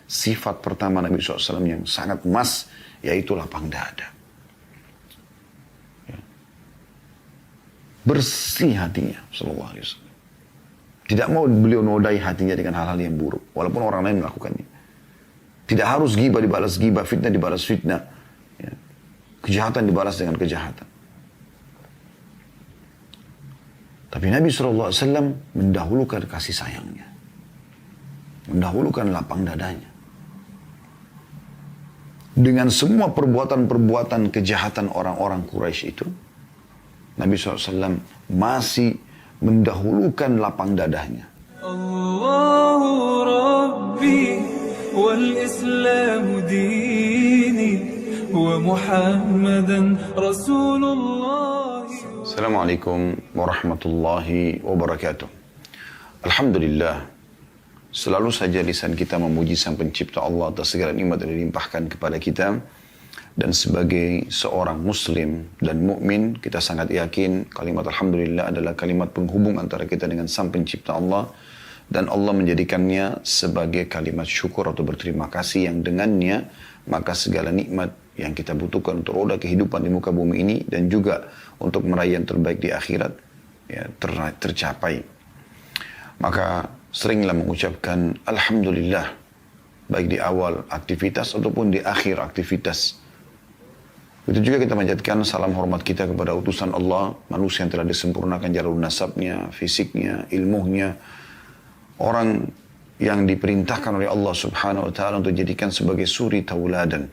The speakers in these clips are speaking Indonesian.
sifat pertama Nabi SAW yang sangat emas, yaitu lapang dada. Ya. Bersih hatinya, sallallahu alaihi wasallam. Tidak mau beliau nodai hatinya dengan hal-hal yang buruk, walaupun orang lain melakukannya. Tidak harus ghibah dibalas ghibah, fitnah dibalas fitnah. Ya. Kejahatan dibalas dengan kejahatan. Tapi Nabi SAW mendahulukan kasih sayangnya. Mendahulukan lapang dadanya. Dengan semua perbuatan-perbuatan kejahatan orang-orang Quraisy itu, Nabi SAW masih mendahulukan lapang dadanya. Allahu Rabbi wal Islam dini wa Muhammadan Rasulullah. Assalamualaikum warahmatullahi wabarakatuh. Alhamdulillah, selalu saja lisan kita memuji Sang Pencipta Allah atas segala nikmat yang dilimpahkan kepada kita. Dan sebagai seorang muslim dan mukmin, kita sangat yakin kalimat Alhamdulillah adalah kalimat penghubung antara kita dengan Sang Pencipta Allah. Dan Allah menjadikannya sebagai kalimat syukur atau berterima kasih yang dengannya maka segala nikmat yang kita butuhkan untuk roda kehidupan di muka bumi ini dan juga untuk meraih yang terbaik di akhirat ya, tercapai. Maka seringlah mengucapkan Alhamdulillah baik di awal aktivitas ataupun di akhir aktivitas. Itu juga kita menjadikan salam hormat kita kepada utusan Allah, manusia yang telah disempurnakan jalur nasabnya, fisiknya, ilmunya, orang yang diperintahkan oleh Allah Subhanahu wa taala untuk dijadikan sebagai suri tauladan.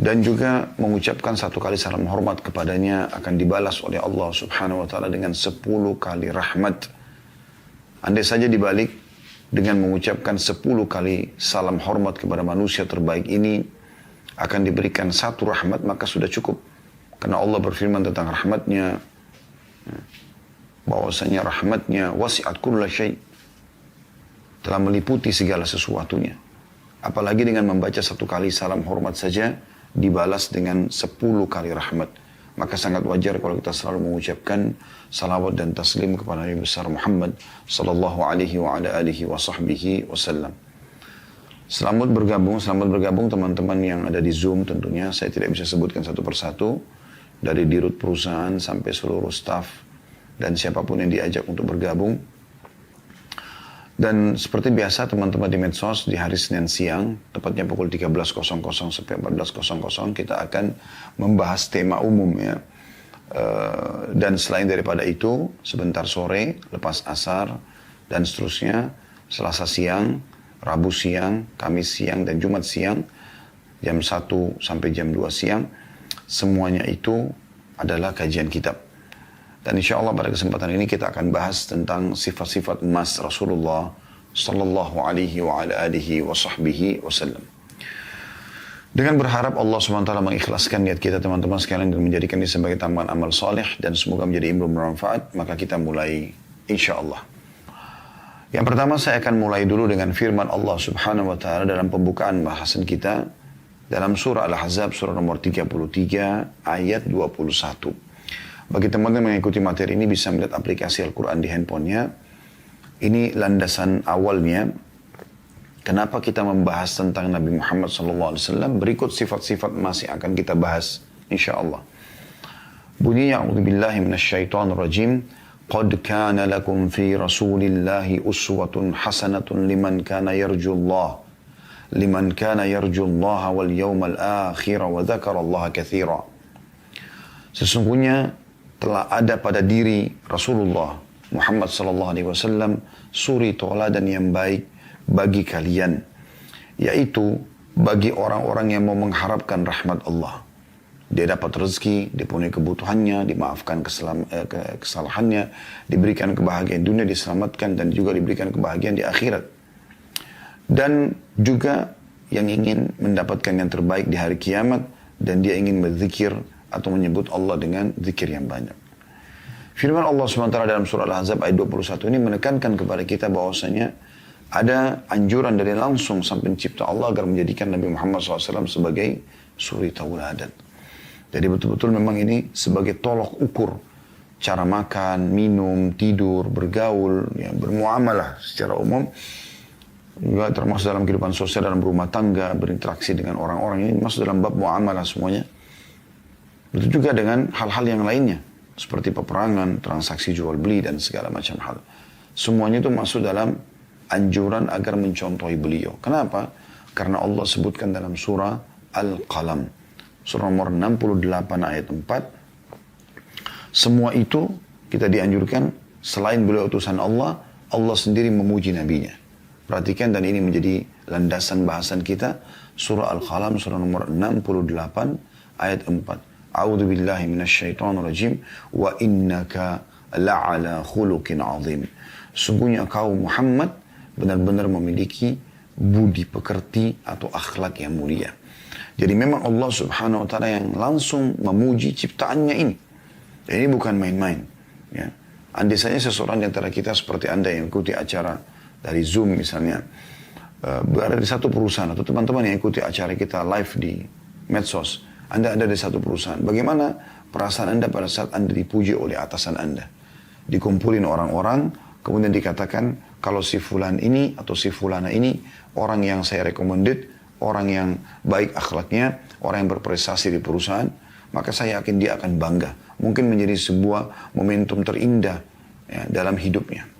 Dan juga mengucapkan satu kali salam hormat kepadanya akan dibalas oleh Allah Subhanahu wa taala dengan 10 kali rahmat. Andai saja dibalik dengan mengucapkan 10 kali salam hormat kepada manusia terbaik ini akan diberikan satu rahmat, maka sudah cukup. Karena Allah berfirman tentang rahmatnya, bahwasanya rahmatnya wasi'at kulla syai', telah meliputi segala sesuatunya. Apalagi dengan membaca satu kali salam hormat saja dibalas dengan 10 kali rahmat. Maka sangat wajar kalau kita selalu mengucapkan salawat dan taslim kepada Nabi besar Muhammad sallallahu alaihi wa ala alihi wa sahbihi wasallam. Selamat bergabung teman-teman yang ada di Zoom tentunya. Saya tidak bisa sebutkan satu persatu. Dari dirut perusahaan sampai seluruh staf dan siapapun yang diajak untuk bergabung. Dan seperti biasa teman-teman di medsos di hari Senin siang, tepatnya pukul 13.00 sampai 14.00 kita akan membahas tema umum ya. Dan selain daripada itu, sebentar sore, lepas asar dan seterusnya, Selasa siang, Rabu siang, Kamis siang, dan Jumat siang, jam 1 sampai jam 2 siang, semuanya itu adalah kajian kitab. Dan insya Allah pada kesempatan ini kita akan bahas tentang sifat-sifat emas Rasulullah sallallahu alaihi wa ala alihi wa sahbihi wasallam. Dengan berharap Allah SWT mengikhlaskan niat kita teman-teman sekalian dan menjadikan ini sebagai tambahan amal soleh dan semoga menjadi ilmu bermanfaat, maka kita mulai insya Allah. Yang pertama saya akan mulai dulu dengan firman Allah Subhanahu wa taala dalam pembukaan bahasan kita dalam surah Al-Ahzab surah nomor 33 ayat 21. Bagi teman-teman yang mengikuti materi ini bisa melihat aplikasi Al-Quran di handphonenya. Ini landasan awalnya. Kenapa kita membahas tentang Nabi Muhammad SAW. Berikut sifat-sifat masih akan kita bahas. InsyaAllah. Bunyinya, A'udzubillahi minasyaitonirrajim. Qad kana lakum fi rasulillahi uswatun hasanatun liman kana yarjullah. Liman kana yarjullaha wal yawmal akhira wa dzakarallaha katsira. Sesungguhnya telah ada pada diri Rasulullah Muhammad sallallahu alaihi wasallam suri tauladan yang baik bagi kalian, yaitu bagi orang-orang yang mau mengharapkan rahmat Allah. Dia dapat rezeki, dipenuhi kebutuhannya, dimaafkan kesalahannya, diberikan kebahagiaan dunia, diselamatkan dan juga diberikan kebahagiaan di akhirat. Dan juga yang ingin mendapatkan yang terbaik di hari kiamat dan dia ingin berzikir atau menyebut Allah dengan zikir yang banyak. Firman Allah SWT dalam surah Al-Ahzab ayat 21 ini menekankan kepada kita bahwasanya ada anjuran dari langsung Sang Pencipta Allah agar menjadikan Nabi Muhammad SAW sebagai suri tauladan. Jadi betul-betul memang ini sebagai tolok ukur cara makan, minum, tidur, bergaul, ya, bermuamalah secara umum. juga termasuk dalam kehidupan sosial, dalam rumah tangga, berinteraksi dengan orang-orang, ini masuk dalam bab muamalah semuanya. Begitu juga dengan hal-hal yang lainnya, seperti peperangan, transaksi jual beli, dan segala macam hal. Semuanya itu masuk dalam anjuran agar mencontohi beliau. Kenapa? Karena Allah sebutkan dalam surah Al-Qalam, surah nomor 68 ayat 4, semua itu kita dianjurkan, selain beliau utusan Allah, Allah sendiri memuji nabinya. Perhatikan, dan ini menjadi landasan bahasan kita, surah Al-Qalam, surah nomor 68 ayat 4. A'udzu billahi minasyaitonir rajim, wa innaka la'ala khuluqin azim. Sungguhnya kau Muhammad benar-benar memiliki budi pekerti atau akhlak yang mulia. Jadi memang Allah subhanahu wa ta'ala yang langsung memuji ciptaannya ini. Dan ini bukan main-main. Ya. Andai saja seseorang di antara kita seperti Anda yang ikuti acara dari Zoom misalnya, berada di satu perusahaan, atau teman-teman yang ikuti acara kita live di medsos, Anda ada di satu perusahaan. Bagaimana perasaan Anda pada saat Anda dipuji oleh atasan Anda? Dikumpulin orang-orang, kemudian dikatakan, kalau si fulan ini atau si fulana ini orang yang saya recommended, orang yang baik akhlaknya, orang yang berprestasi di perusahaan, maka saya yakin dia akan bangga. Mungkin menjadi sebuah momentum terindah ya, dalam hidupnya.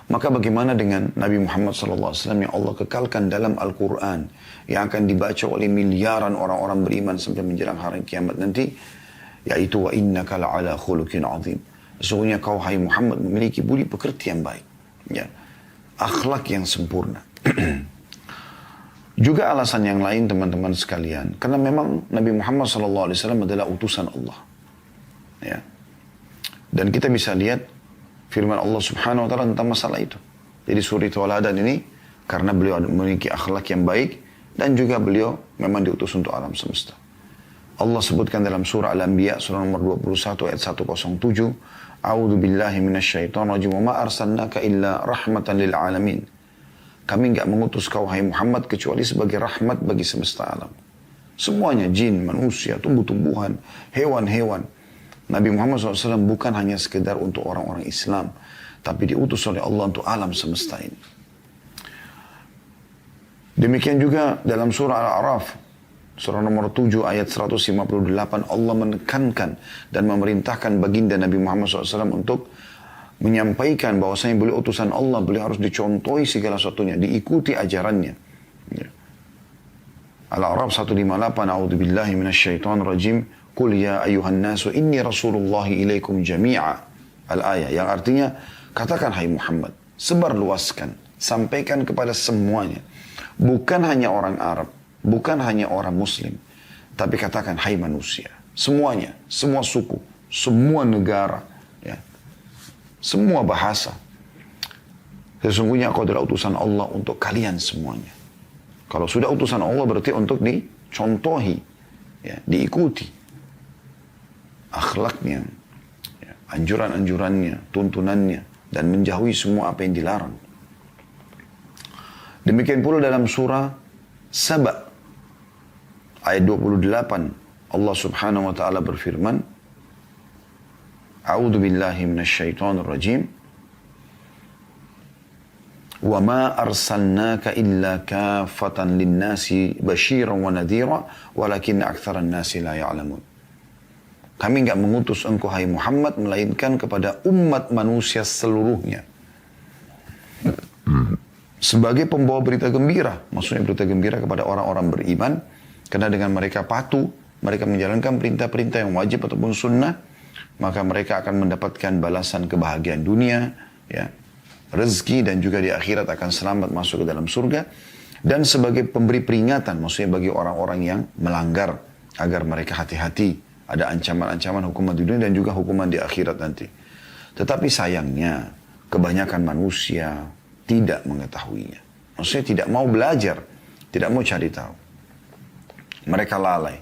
Maka bagaimana dengan Nabi Muhammad SAW yang Allah kekalkan dalam Al-Quran, yang akan dibaca oleh miliaran orang-orang beriman sampai menjelang hari kiamat nanti, yaitu wa innaka la'ala khuluqin azim. Sesungguhnya kau hai Muhammad memiliki budi pekerti yang baik. Ya, akhlak yang sempurna. Juga alasan yang lain teman-teman sekalian, karena memang Nabi Muhammad SAW adalah utusan Allah. Ya. Dan kita bisa lihat firman Allah Subhanahu wa taala tentang masalah itu. Jadi suri Tauladan ini karena beliau memiliki akhlak yang baik dan juga beliau memang diutus untuk alam semesta. Allah sebutkan dalam surah Al-Anbiya surah nomor 21 ayat 107, A'udzu billahi minasyaitonir rajim, wa ma arsalnaka illa rahmatan lil alamin. Kami enggak mengutus kau hai Muhammad kecuali sebagai rahmat bagi semesta alam. Semuanya, jin, manusia, tumbuh-tumbuhan, hewan-hewan. Nabi Muhammad SAW bukan hanya sekedar untuk orang-orang Islam, tapi diutus oleh Allah untuk alam semesta ini. Demikian juga dalam surah Al-A'raf, surah nomor 7 ayat 158, Allah menekankan dan memerintahkan baginda Nabi Muhammad SAW untuk menyampaikan bahwasanya beliau utusan Allah, beliau harus dicontohi segala sesuatunya, diikuti ajarannya. Ya. Al-A'raf 158, A'udzu billahi minasyaitonir rajim, Qul ya ayuhan nasu inni rasulullahi ilaikum jami'a. Al-ayah, yang artinya, katakan hai Muhammad, sebarluaskan, sampaikan kepada semuanya. Bukan hanya orang Arab, bukan hanya orang Muslim, tapi katakan hai manusia. Semuanya, semua suku, semua negara, ya, semua bahasa. Sesungguhnya aku adalah utusan Allah untuk kalian semuanya. Kalau sudah utusan Allah berarti untuk dicontohi, ya, diikuti. Akhlaknya, ya, anjuran-anjurannya, tuntunannya, dan menjauhi semua apa yang dilarang. Demikian pula dalam surah Saba ayat 28, Allah Subhanahu wa taala berfirman, A'udzu billahi minasyaitonir rajim, wa ma arsalnaka illa kaffatan lin-nasi basyiran wa nadhira walakin aktsaran nasi la ya'lamun. Kami enggak mengutus engkau hai Muhammad melainkan kepada umat manusia seluruhnya sebagai pembawa berita gembira. Maksudnya berita gembira kepada orang-orang beriman, karena dengan mereka patuh, mereka menjalankan perintah-perintah yang wajib ataupun sunnah, maka mereka akan mendapatkan balasan kebahagiaan dunia, ya, rezeki, dan juga di akhirat akan selamat masuk ke dalam surga. Dan sebagai pemberi peringatan, maksudnya bagi orang-orang yang melanggar, agar mereka hati-hati. Ada ancaman-ancaman hukuman di dunia dan juga hukuman di akhirat nanti. Tetapi sayangnya, kebanyakan manusia tidak mengetahuinya. Maksudnya tidak mau belajar, tidak mau cari tahu. Mereka lalai.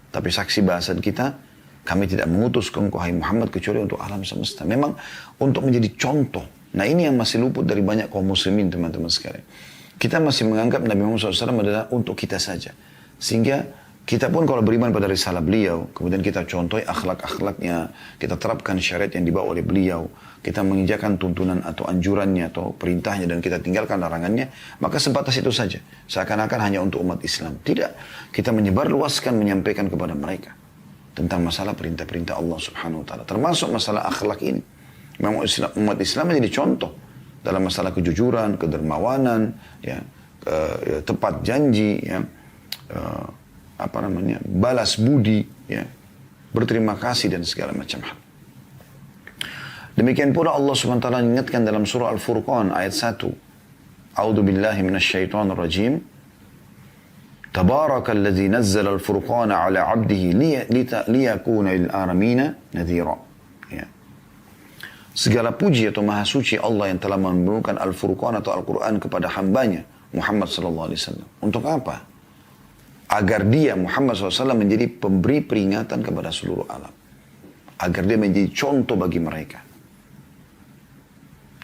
Tapi saksi bahasan kita, kami tidak mengutus ke engkau hai Muhammad kecuali untuk alam semesta. Memang untuk menjadi contoh. Nah ini yang masih luput dari banyak kaum muslimin teman-teman sekalian. Kita masih menganggap Nabi Muhammad SAW adalah untuk kita saja. Sehingga Kita pun kalau beriman pada risalah beliau, kemudian kita contohi akhlak-akhlaknya, kita terapkan syariat yang dibawa oleh beliau, kita menginjakan tuntunan atau anjurannya atau perintahnya dan kita tinggalkan larangannya, maka sebatas itu saja. Seakan-akan hanya untuk umat Islam. Tidak. Kita menyebarluaskan, menyampaikan kepada mereka tentang masalah perintah-perintah Allah Subhanahu wa taala, termasuk masalah akhlak ini. Memang umat Islam menjadi contoh dalam masalah kejujuran, kedermawanan, ya, tepat janji, ya, balas budi, ya, berterima kasih dan segala macam hal. Demikian pula Allah Subhanahu wa taala ingatkan dalam surah Al-Furqan ayat 1. A'udzu billahi minasyaitonir rajim. Tabarakalladzi nazzala al-furqana 'ala 'abdihi liyakuna lil alamina nadhira. Ya. Segala puji atau maha suci Allah yang telah menurunkan Al-Furqan atau Al-Quran kepada hambanya Muhammad sallallahu alaihi wasallam. Untuk apa? Agar dia Muhammad SAW menjadi pemberi peringatan kepada seluruh alam. Agar dia menjadi contoh bagi mereka.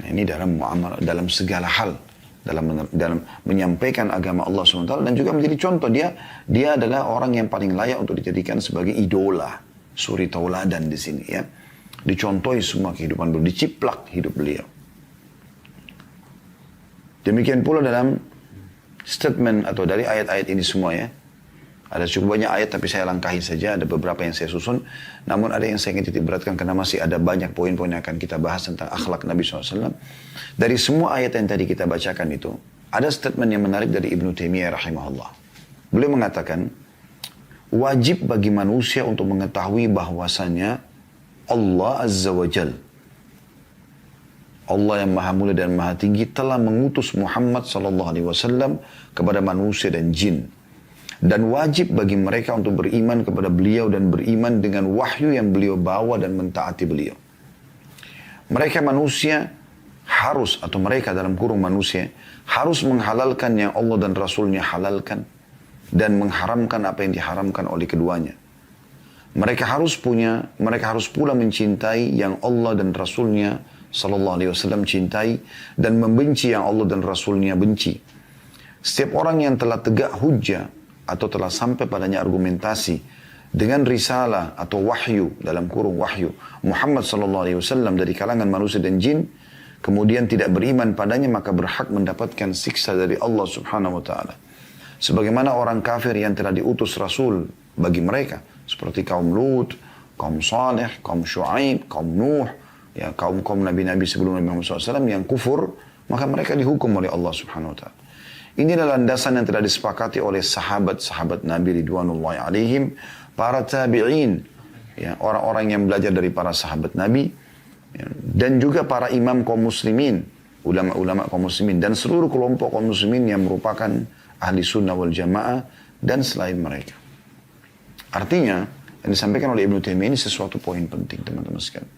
Nah, ini dalam segala hal. Dalam menyampaikan agama Allah SWT. Dan juga menjadi contoh. Dia adalah orang yang paling layak untuk dijadikan sebagai idola. Suri tauladan di sini, ya. Dicontohi semua kehidupan beliau. Diciplak hidup beliau. Demikian pula dalam statement atau dari ayat-ayat ini semua, ya. Ada cukup banyak ayat tapi saya langkahi saja. Ada beberapa yang saya susun. Namun ada yang saya ingin titik beratkan karena masih ada banyak poin-poin yang akan kita bahas tentang akhlak Nabi SAW. Dari semua ayat yang tadi kita bacakan itu, ada statement yang menarik dari Ibnu Taimiyah rahimahullah. Beliau mengatakan, wajib bagi manusia untuk mengetahui bahwasannya Allah Azza wa Jal, Allah yang maha mulia dan maha tinggi telah mengutus Muhammad SAW kepada manusia dan jin. Dan wajib bagi mereka untuk beriman kepada beliau dan beriman dengan wahyu yang beliau bawa dan mentaati beliau. Mereka manusia harus, atau mereka dalam kurung manusia, harus menghalalkan yang Allah dan Rasulnya halalkan dan mengharamkan apa yang diharamkan oleh keduanya. Mereka harus pula mencintai yang Allah dan Rasulnya sallallahu alaihi wasallam cintai dan membenci yang Allah dan Rasulnya benci. Setiap orang yang telah tegak hujjah atau telah sampai padanya argumentasi dengan risalah atau wahyu, dalam kurung wahyu Muhammad SAW dari kalangan manusia dan jin, kemudian tidak beriman padanya, maka berhak mendapatkan siksa dari Allah Subhanahu wa taala. Sebagaimana orang kafir yang telah diutus Rasul bagi mereka, seperti kaum Lut, kaum Saleh, kaum Syuaib, kaum Nuh, ya, kaum nabi-nabi sebelum Nabi Muhammad SAW yang kufur, maka mereka dihukum oleh Allah Subhanahu wa taala. Inilah landasan yang telah disepakati oleh sahabat-sahabat Nabi ridwanullahi alaihim, para tabi'in, ya, orang-orang yang belajar dari para sahabat Nabi, ya, dan juga para imam kaum muslimin, ulama-ulama kaum muslimin, dan seluruh kelompok kaum muslimin yang merupakan ahli sunnah wal jamaah dan selain mereka. Artinya, yang disampaikan oleh Ibnu Taimiyah ini sesuatu poin penting, teman-teman sekalian.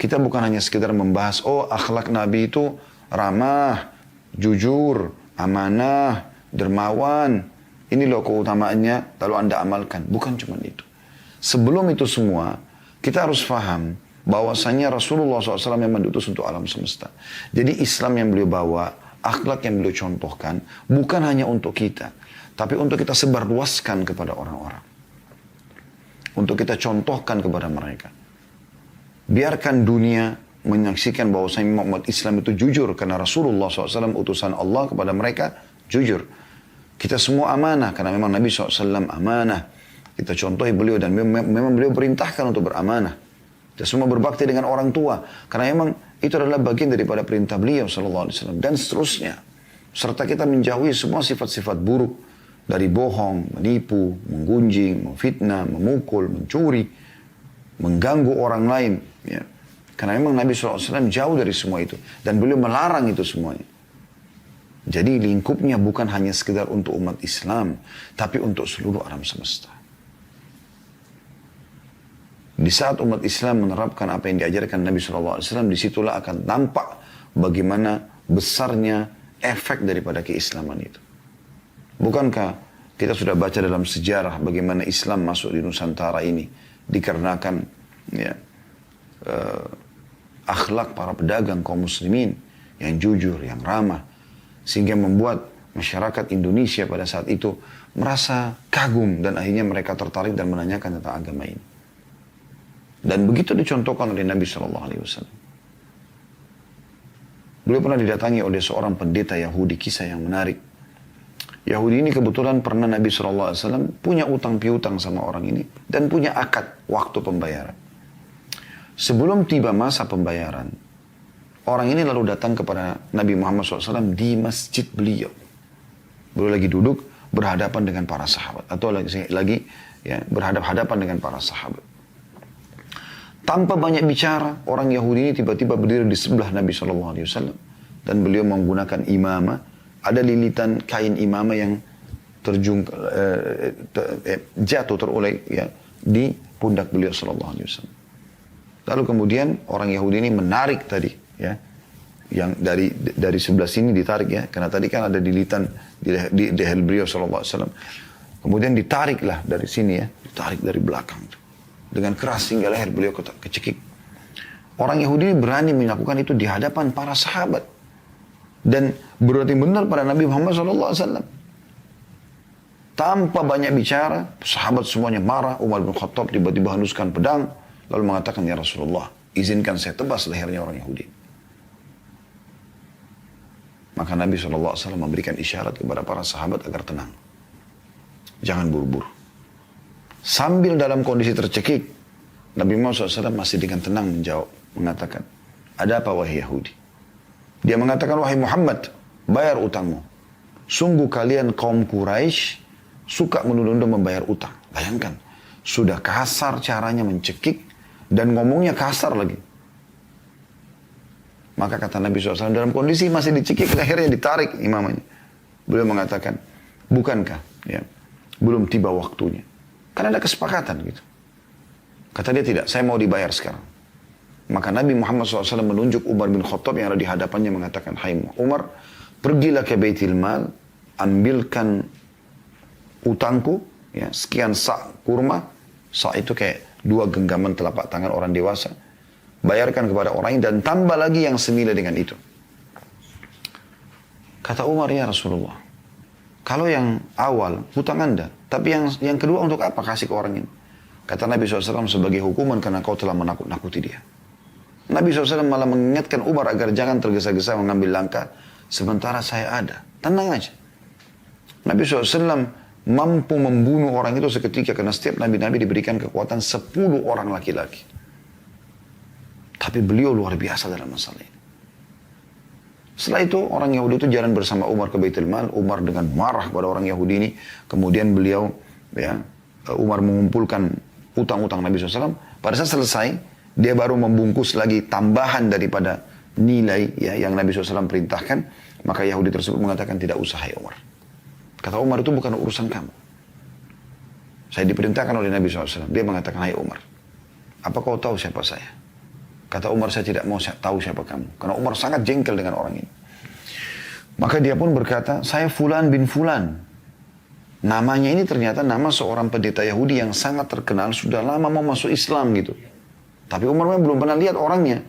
Kita bukan hanya sekedar membahas, akhlak Nabi itu ramah, jujur, amanah, dermawan. Ini loh keutamaannya, lalu Anda amalkan. Bukan cuma itu. Sebelum itu semua, kita harus faham bahwasanya Rasulullah SAW memang diutus untuk alam semesta. Jadi Islam yang beliau bawa, akhlak yang beliau contohkan, bukan hanya untuk kita, tapi untuk kita sebarluaskan kepada orang-orang. Untuk kita contohkan kepada mereka. Biarkan dunia menyaksikan bahwasanya umat Islam itu jujur karena Rasulullah SAW utusan Allah kepada mereka jujur. Kita semua amanah karena memang Nabi SAW amanah. Kita contohi beliau dan memang beliau perintahkan untuk beramanah. Kita semua berbakti dengan orang tua karena memang itu adalah bagian daripada perintah beliau SAW dan seterusnya. Serta kita menjauhi semua sifat-sifat buruk dari bohong, menipu, menggunjing, memfitnah, memukul, mencuri, mengganggu orang lain, ya. Karena memang Nabi SAW jauh dari semua itu. Dan beliau melarang itu semuanya. Jadi lingkupnya bukan hanya sekedar untuk umat Islam. Tapi untuk seluruh alam semesta. Di saat umat Islam menerapkan apa yang diajarkan Nabi SAW, disitulah akan nampak bagaimana besarnya efek daripada keislaman itu. Bukankah kita sudah baca dalam sejarah bagaimana Islam masuk di Nusantara ini. Dikarenakan ya, akhlak para pedagang kaum muslimin yang jujur, yang ramah, sehingga membuat masyarakat Indonesia pada saat itu merasa kagum dan akhirnya mereka tertarik dan menanyakan tentang agama ini. Dan begitu dicontohkan oleh Nabi SAW. Beliau pernah didatangi oleh seorang pendeta Yahudi, kisah yang menarik. Yahudi ini kebetulan pernah Nabi SAW punya utang piutang sama orang ini dan punya akad waktu pembayaran. Sebelum tiba masa pembayaran, orang ini lalu datang kepada Nabi Muhammad SAW di masjid beliau. Beliau lagi duduk berhadapan dengan para sahabat atau lagi ya, berhadap-hadapan dengan para sahabat. Tanpa banyak bicara, orang Yahudi ini tiba-tiba berdiri di sebelah Nabi SAW dan beliau menggunakan imamah. Ada lilitan kain imamah yang jatuh terulai ya, di pundak beliau SAW. Lalu kemudian orang Yahudi ini menarik tadi, ya, yang dari sebelah sini ditarik ya, karena tadi kan ada lilitan di leher beliau SAW. Kemudian ditariklah dari sini ya, ditarik dari belakang dengan keras hingga leher beliau kecekik. Orang Yahudi ini berani melakukan itu di hadapan para sahabat dan berarti benar pada Nabi Muhammad SAW. Tanpa banyak bicara, sahabat semuanya marah. Umar bin Khattab tiba-tiba henuskan pedang lalu mengatakan, ya Rasulullah, izinkan saya tebas lehernya orang Yahudi. Maka Nabi SAW memberikan isyarat kepada para sahabat agar tenang. Jangan buru-buru. Sambil dalam kondisi tercekik, Nabi Muhammad SAW masih dengan tenang menjawab, mengatakan, ada apa wahai Yahudi? Dia mengatakan, wahai Muhammad, bayar utangmu. Sungguh kalian kaum Quraisy suka menunda-nunda membayar utang. Bayangkan, sudah kasar caranya mencekik dan ngomongnya kasar lagi. Maka kata Nabi SAW, dalam kondisi masih dicekik, akhirnya ditarik imamanya. Beliau mengatakan, bukankah ya, belum tiba waktunya? Karena ada kesepakatan gitu. Kata dia, tidak, saya mau dibayar sekarang. Maka Nabi Muhammad SAW menunjuk Umar bin Khattab yang ada di hadapannya mengatakan, hai Umar, pergilah ke Baitul Mal, ambilkan utangku, ya, sekian sa' kurma. Sa' itu kayak 2 genggaman telapak tangan orang dewasa. Bayarkan kepada orang ini dan tambah lagi yang senilai dengan itu. Kata Umar, ya Rasulullah, kalau yang awal hutang Anda, tapi yang kedua untuk apa kasih ke orang ini? Kata Nabi SAW, sebagai hukuman karena kau telah menakut-nakuti dia. Nabi SAW malah mengingatkan Umar agar jangan tergesa-gesa mengambil langkah, sementara saya ada. Tenang aja. Nabi SAW mampu membunuh orang itu seketika, karena setiap nabi-nabi diberikan kekuatan 10 orang laki-laki. Tapi beliau luar biasa dalam masalah ini. Setelah itu orang Yahudi itu jalan bersama Umar ke Baitul Mal. Umar dengan marah pada orang Yahudi ini. Kemudian beliau, ya, Umar mengumpulkan utang-utang Nabi SAW. Pada saat selesai, dia baru membungkus lagi tambahan daripada nilai ya, yang Nabi SAW perintahkan. Maka Yahudi tersebut mengatakan, tidak usah hai Umar. Kata Umar, itu bukan urusan kamu. Saya diperintahkan oleh Nabi SAW. Dia mengatakan, hai Umar, apa kau tahu siapa saya? Kata Umar, saya tidak mau tahu siapa kamu. Karena Umar sangat jengkel dengan orang ini. Maka dia pun berkata, saya Fulan bin Fulan. Namanya ini ternyata nama seorang pendeta Yahudi yang sangat terkenal. Sudah lama mau masuk Islam gitu. Tapi Umar belum pernah lihat orangnya.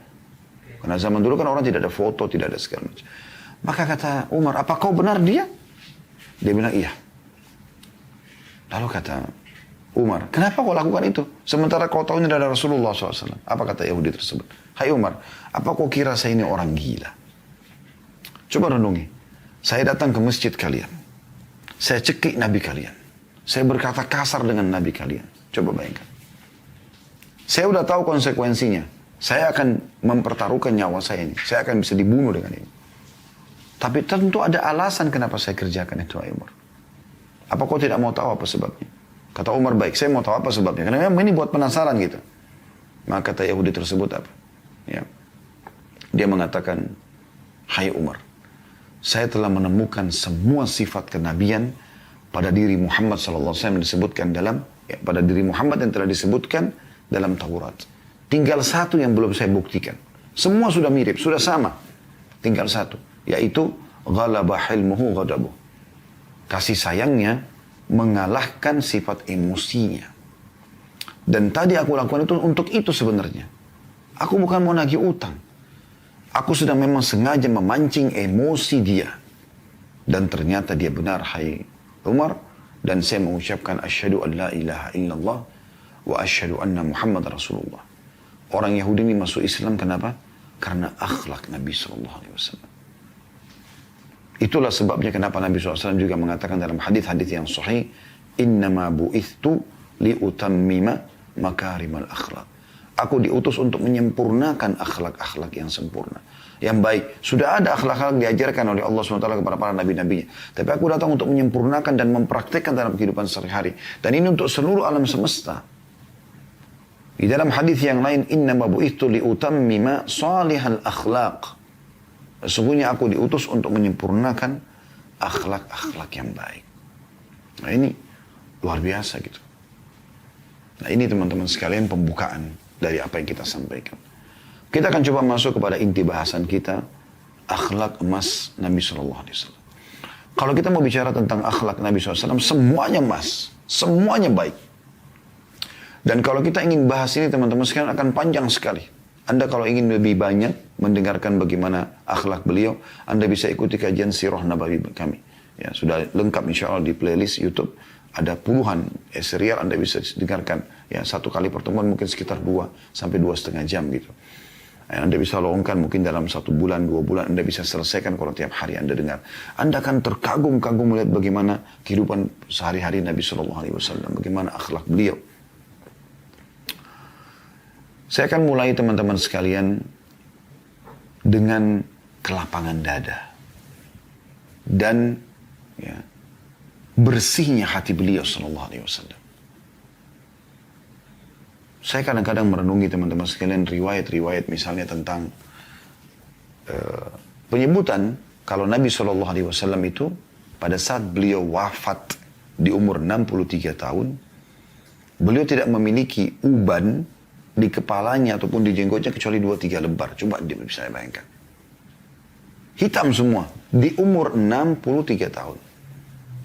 Karena zaman dulu kan orang tidak ada foto, tidak ada segala macam. Maka kata Umar, apa kau benar dia? Dia bilang, iya. Lalu kata Umar, kenapa kau lakukan itu? Sementara kau tahu ini adalah Rasulullah SAW. Apa kata Yahudi tersebut? Hai Umar, apa kau kira saya ini orang gila? Coba renungi. Saya datang ke masjid kalian. Saya cekik Nabi kalian. Saya berkata kasar dengan Nabi kalian. Coba bayangkan. Saya udah tahu konsekuensinya. Saya akan mempertaruhkan nyawa saya ini. Saya akan bisa dibunuh dengan ini. Tapi tentu ada alasan kenapa saya kerjakan itu, hai Umar. Apa kau tidak mau tahu apa sebabnya? Kata Umar, baik, saya mau tahu apa sebabnya. Karena memang ini buat penasaran gitu. Maka kata Yahudi tersebut apa? Ya. Dia mengatakan, hai Umar, saya telah menemukan semua sifat kenabian pada diri Muhammad SAW yang disebutkan dalam, ya, pada diri Muhammad yang telah disebutkan dalam Taurat. Tinggal satu yang belum saya buktikan. Semua sudah mirip, sudah sama. Tinggal satu, yaitu ghalaba hilmuhu ghadabuh. Kasih sayangnya mengalahkan sifat emosinya. Dan tadi aku lakukan itu untuk itu sebenarnya. Aku bukan mau nagih utang. Aku sudah memang sengaja memancing emosi dia. Dan ternyata dia benar, hai Umar. Dan saya mengucapkan asyhadu an la ilaha illallah wa asyhadu anna Muhammad Rasulullah. Orang Yahudi ini masuk Islam kenapa? Karena akhlak Nabi SAW. Itulah sebabnya kenapa Nabi SAW juga mengatakan dalam hadis-hadis yang sahih, innama bu'ithtu liutammima makarimal akhlak. Aku diutus untuk menyempurnakan akhlak-akhlak yang sempurna, yang baik. Sudah ada akhlak-akhlak diajarkan oleh Allah SWT kepada para nabi-nabinya. Tapi aku datang untuk menyempurnakan dan mempraktekkan dalam kehidupan sehari-hari. Dan ini untuk seluruh alam semesta. Di dalam hadis yang lain, innama bu'ithtu liutammima salihal akhlaq. Sesungguhnya aku diutus untuk menyempurnakan akhlak-akhlak yang baik. Nah ini luar biasa gitu. Nah ini teman-teman sekalian pembukaan dari apa yang kita sampaikan. Kita akan coba masuk kepada inti bahasan kita, akhlak emas Nabi SAW. Kalau kita mau bicara tentang akhlak Nabi SAW, semuanya emas, semuanya baik. Dan kalau kita ingin bahas ini teman-teman sekalian akan panjang sekali. Anda kalau ingin lebih banyak mendengarkan bagaimana akhlak beliau, Anda bisa ikuti kajian Sirah Nabawi kami. Ya, sudah lengkap insya Allah di playlist YouTube. Ada puluhan serial Anda bisa dengarkan. Ya, satu kali pertemuan mungkin sekitar 2 sampai 2,5 jam gitu. Anda bisa lowongkan mungkin dalam 1 bulan, 2 bulan Anda bisa selesaikan kalau tiap hari Anda dengar. Anda akan terkagum-kagum melihat bagaimana kehidupan sehari-hari Nabi SAW. Bagaimana akhlak beliau. Saya akan mulai teman-teman sekalian dengan kelapangan dada dan ya, bersihnya hati beliau sallallahu alaihi wasallam. Saya kadang-kadang merenungi teman-teman sekalian riwayat-riwayat misalnya tentang penyebutan kalau Nabi sallallahu alaihi wasallam itu pada saat beliau wafat di umur 63 tahun, beliau tidak memiliki uban di kepalanya ataupun di jenggotnya kecuali 2-3 lembar. Coba dia bisa bayangkan. Hitam semua. Di umur 63 tahun.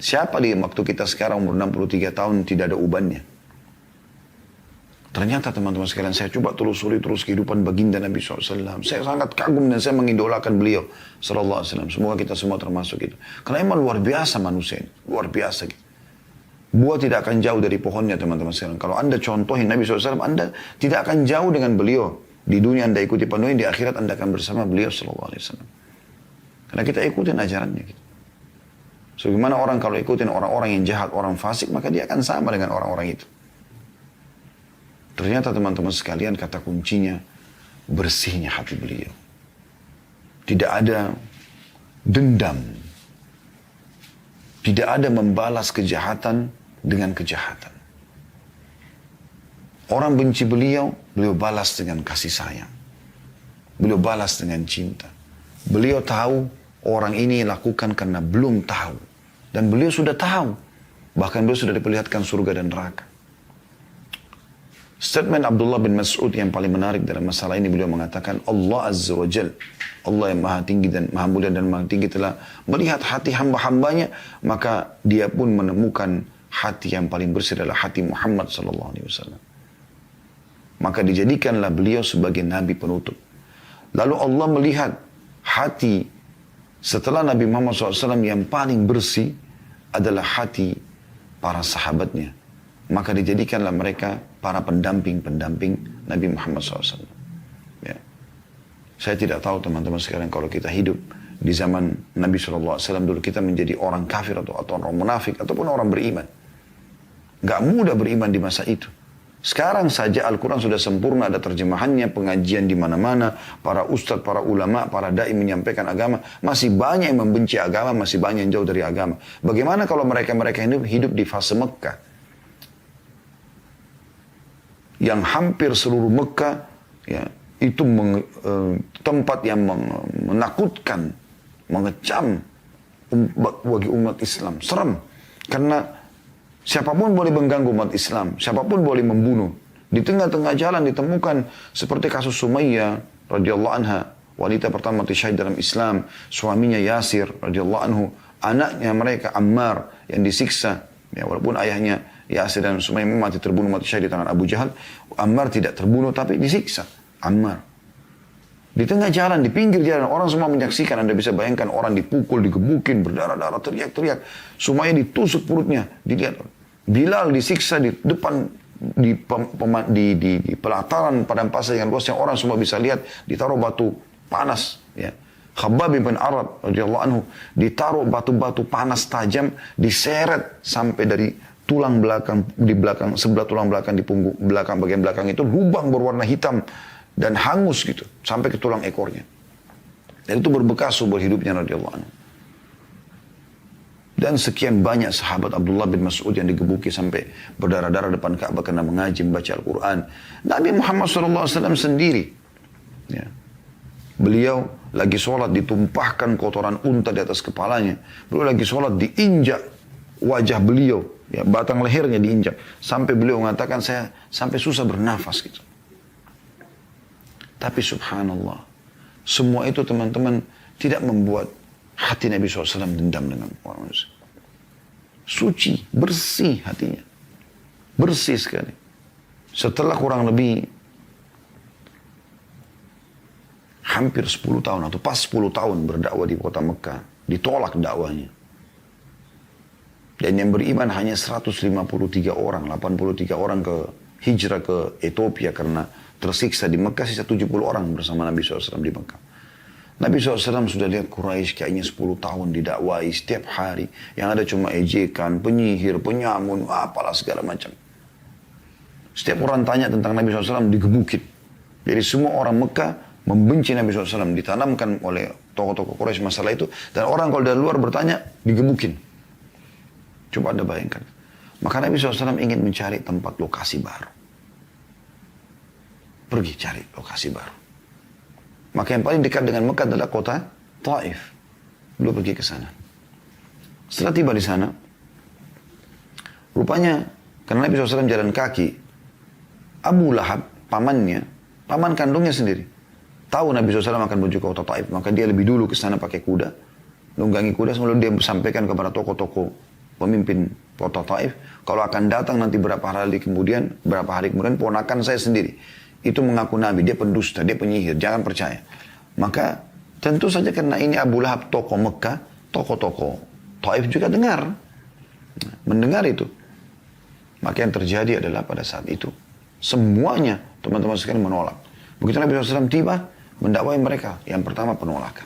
Siapa di waktu kita sekarang umur 63 tahun tidak ada ubannya? Ternyata teman-teman sekalian saya coba telusuri terus kehidupan baginda Nabi SAW. Saya sangat kagum dan saya mengidolakan beliau SAW. Semoga kita semua termasuk itu. Karena emang luar biasa manusia ini. Luar biasa gitu. Buah tidak akan jauh dari pohonnya teman-teman sekalian. Kalau Anda contohin Nabi SAW, Anda tidak akan jauh dengan beliau. Di dunia Anda ikuti penuhi, di akhirat Anda akan bersama beliau SAW. Karena kita ikutin ajarannya. Gitu. Sebagaimana orang kalau ikutin orang-orang yang jahat, orang fasik, maka dia akan sama dengan orang-orang itu. Ternyata teman-teman sekalian kata kuncinya, bersihnya hati beliau. Tidak ada dendam. Tidak ada membalas kejahatan dengan kejahatan. Orang benci beliau, beliau balas dengan kasih sayang. Beliau balas dengan cinta. Beliau tahu orang ini lakukan karena belum tahu. Dan beliau sudah tahu. Bahkan beliau sudah diperlihatkan surga dan neraka. Statement Abdullah bin Mas'ud yang paling menarik dalam masalah ini, beliau mengatakan, Allah Azza wa Jal, Allah yang maha tinggi dan maha mulia dan maha tinggi telah melihat hati hamba-hambanya, maka dia pun menemukan hati yang paling bersih adalah hati Muhammad SAW. Maka dijadikanlah beliau sebagai Nabi penutup. Lalu Allah melihat hati setelah Nabi Muhammad SAW yang paling bersih adalah hati para sahabatnya. Maka dijadikanlah mereka para pendamping-pendamping Nabi Muhammad SAW. Ya. Saya tidak tahu teman-teman sekarang kalau kita hidup di zaman Nabi SAW dulu kita menjadi orang kafir atau orang munafik ataupun orang beriman. Gak mudah beriman di masa itu. Sekarang saja Al-Quran sudah sempurna, ada terjemahannya, pengajian di mana-mana, para ustadz, para ulama, para dai menyampaikan agama. Masih banyak yang membenci agama, masih banyak yang jauh dari agama. Bagaimana kalau mereka-mereka hidup di fase Mekah? Yang hampir seluruh Mekah ya, itu tempat yang menakutkan, mengecam bagi umat Islam. Serem. Karena siapapun boleh mengganggu umat Islam. Siapapun boleh membunuh. Di tengah-tengah jalan ditemukan seperti kasus Sumayyah radhiyallahu anha. Wanita pertama mati syahid dalam Islam. Suaminya Yasir radhiyallahu anhu. Anaknya mereka Ammar yang disiksa. Ya, walaupun ayahnya Yasir dan Sumayyah mati terbunuh, mati syahid di tangan Abu Jahal. Ammar tidak terbunuh tapi disiksa. Ammar. Di tengah jalan, di pinggir jalan, orang semua menyaksikan. Anda bisa bayangkan orang dipukul, digebukin, berdarah-darah, teriak-teriak. Semuanya ditusuk perutnya. Dilihat. Bilal disiksa di depan, di pelataran padang pasir yang luas yang orang semua bisa lihat. Ditaruh batu panas. Ya. Khabbab bin Arad radhiyallahu anhu ditaruh batu-batu panas tajam, diseret sampai dari tulang belakang, di belakang, sebelah tulang belakang di punggung belakang, bagian belakang itu lubang berwarna hitam dan hangus gitu sampai ke tulang ekornya. Dan itu berbekas seumur hidupnya radhiyallahu anhu. Dan sekian banyak sahabat Abdullah bin Mas'ud yang digebuki sampai berdarah-darah depan Ka'bah karena mengaji membaca Al-Quran. Nabi Muhammad SAW sendiri, ya, beliau lagi sholat ditumpahkan kotoran unta di atas kepalanya. Beliau lagi sholat diinjak wajah beliau, ya, batang lehernya diinjak. Sampai beliau mengatakan saya sampai susah bernafas gitu. Tapi subhanallah, semua itu teman-teman tidak membuat hati Nabi SAW dendam dengan orang manusia. Suci, bersih hatinya. Bersih sekali. Setelah kurang lebih hampir 10 tahun atau pas 10 tahun berdakwah di kota Mekah, ditolak dakwanya. Dan yang beriman hanya 153 orang, 83 orang ke hijrah ke Ethiopia karena tersiksa di Mekah, sisa 70 orang bersama Nabi SAW di Mekah. Nabi SAW sudah lihat Quraisy kayaknya 10 tahun didakwai setiap hari. Yang ada cuma ejekan, penyihir, penyamun, apalah segala macam. Setiap orang tanya tentang Nabi SAW digebukin. Jadi semua orang Mekah membenci Nabi SAW. Ditanamkan oleh tokoh-tokoh Quraisy masalah itu. Dan orang kalau dari luar bertanya, digebukin. Coba Anda bayangkan. Maka Nabi SAW ingin mencari tempat lokasi baru. Pergi cari lokasi baru. Maka yang paling dekat dengan Mekah adalah kota Taif. Beliau pergi ke sana. Setelah tiba di sana, rupanya karena Nabi SAW jalan kaki, Abu Lahab, paman kandungnya sendiri, tahu Nabi SAW akan menuju ke kota Taif, maka dia lebih dulu ke sana pakai kuda, nunggangi kuda, sebelum dia sampaikan kepada tokoh-tokoh pemimpin kota Taif, kalau akan datang nanti berapa hari kemudian, ponakan saya sendiri. Itu mengaku Nabi, dia pendusta, dia penyihir, jangan percaya. Maka tentu saja karena ini Abu Lahab tokoh Mekah, tokoh-tokoh Taif juga mendengar itu. Maka yang terjadi adalah pada saat itu, semuanya teman-teman sekalian menolak. Begitu Nabi SAW tiba, mendakwai mereka, yang pertama penolakan.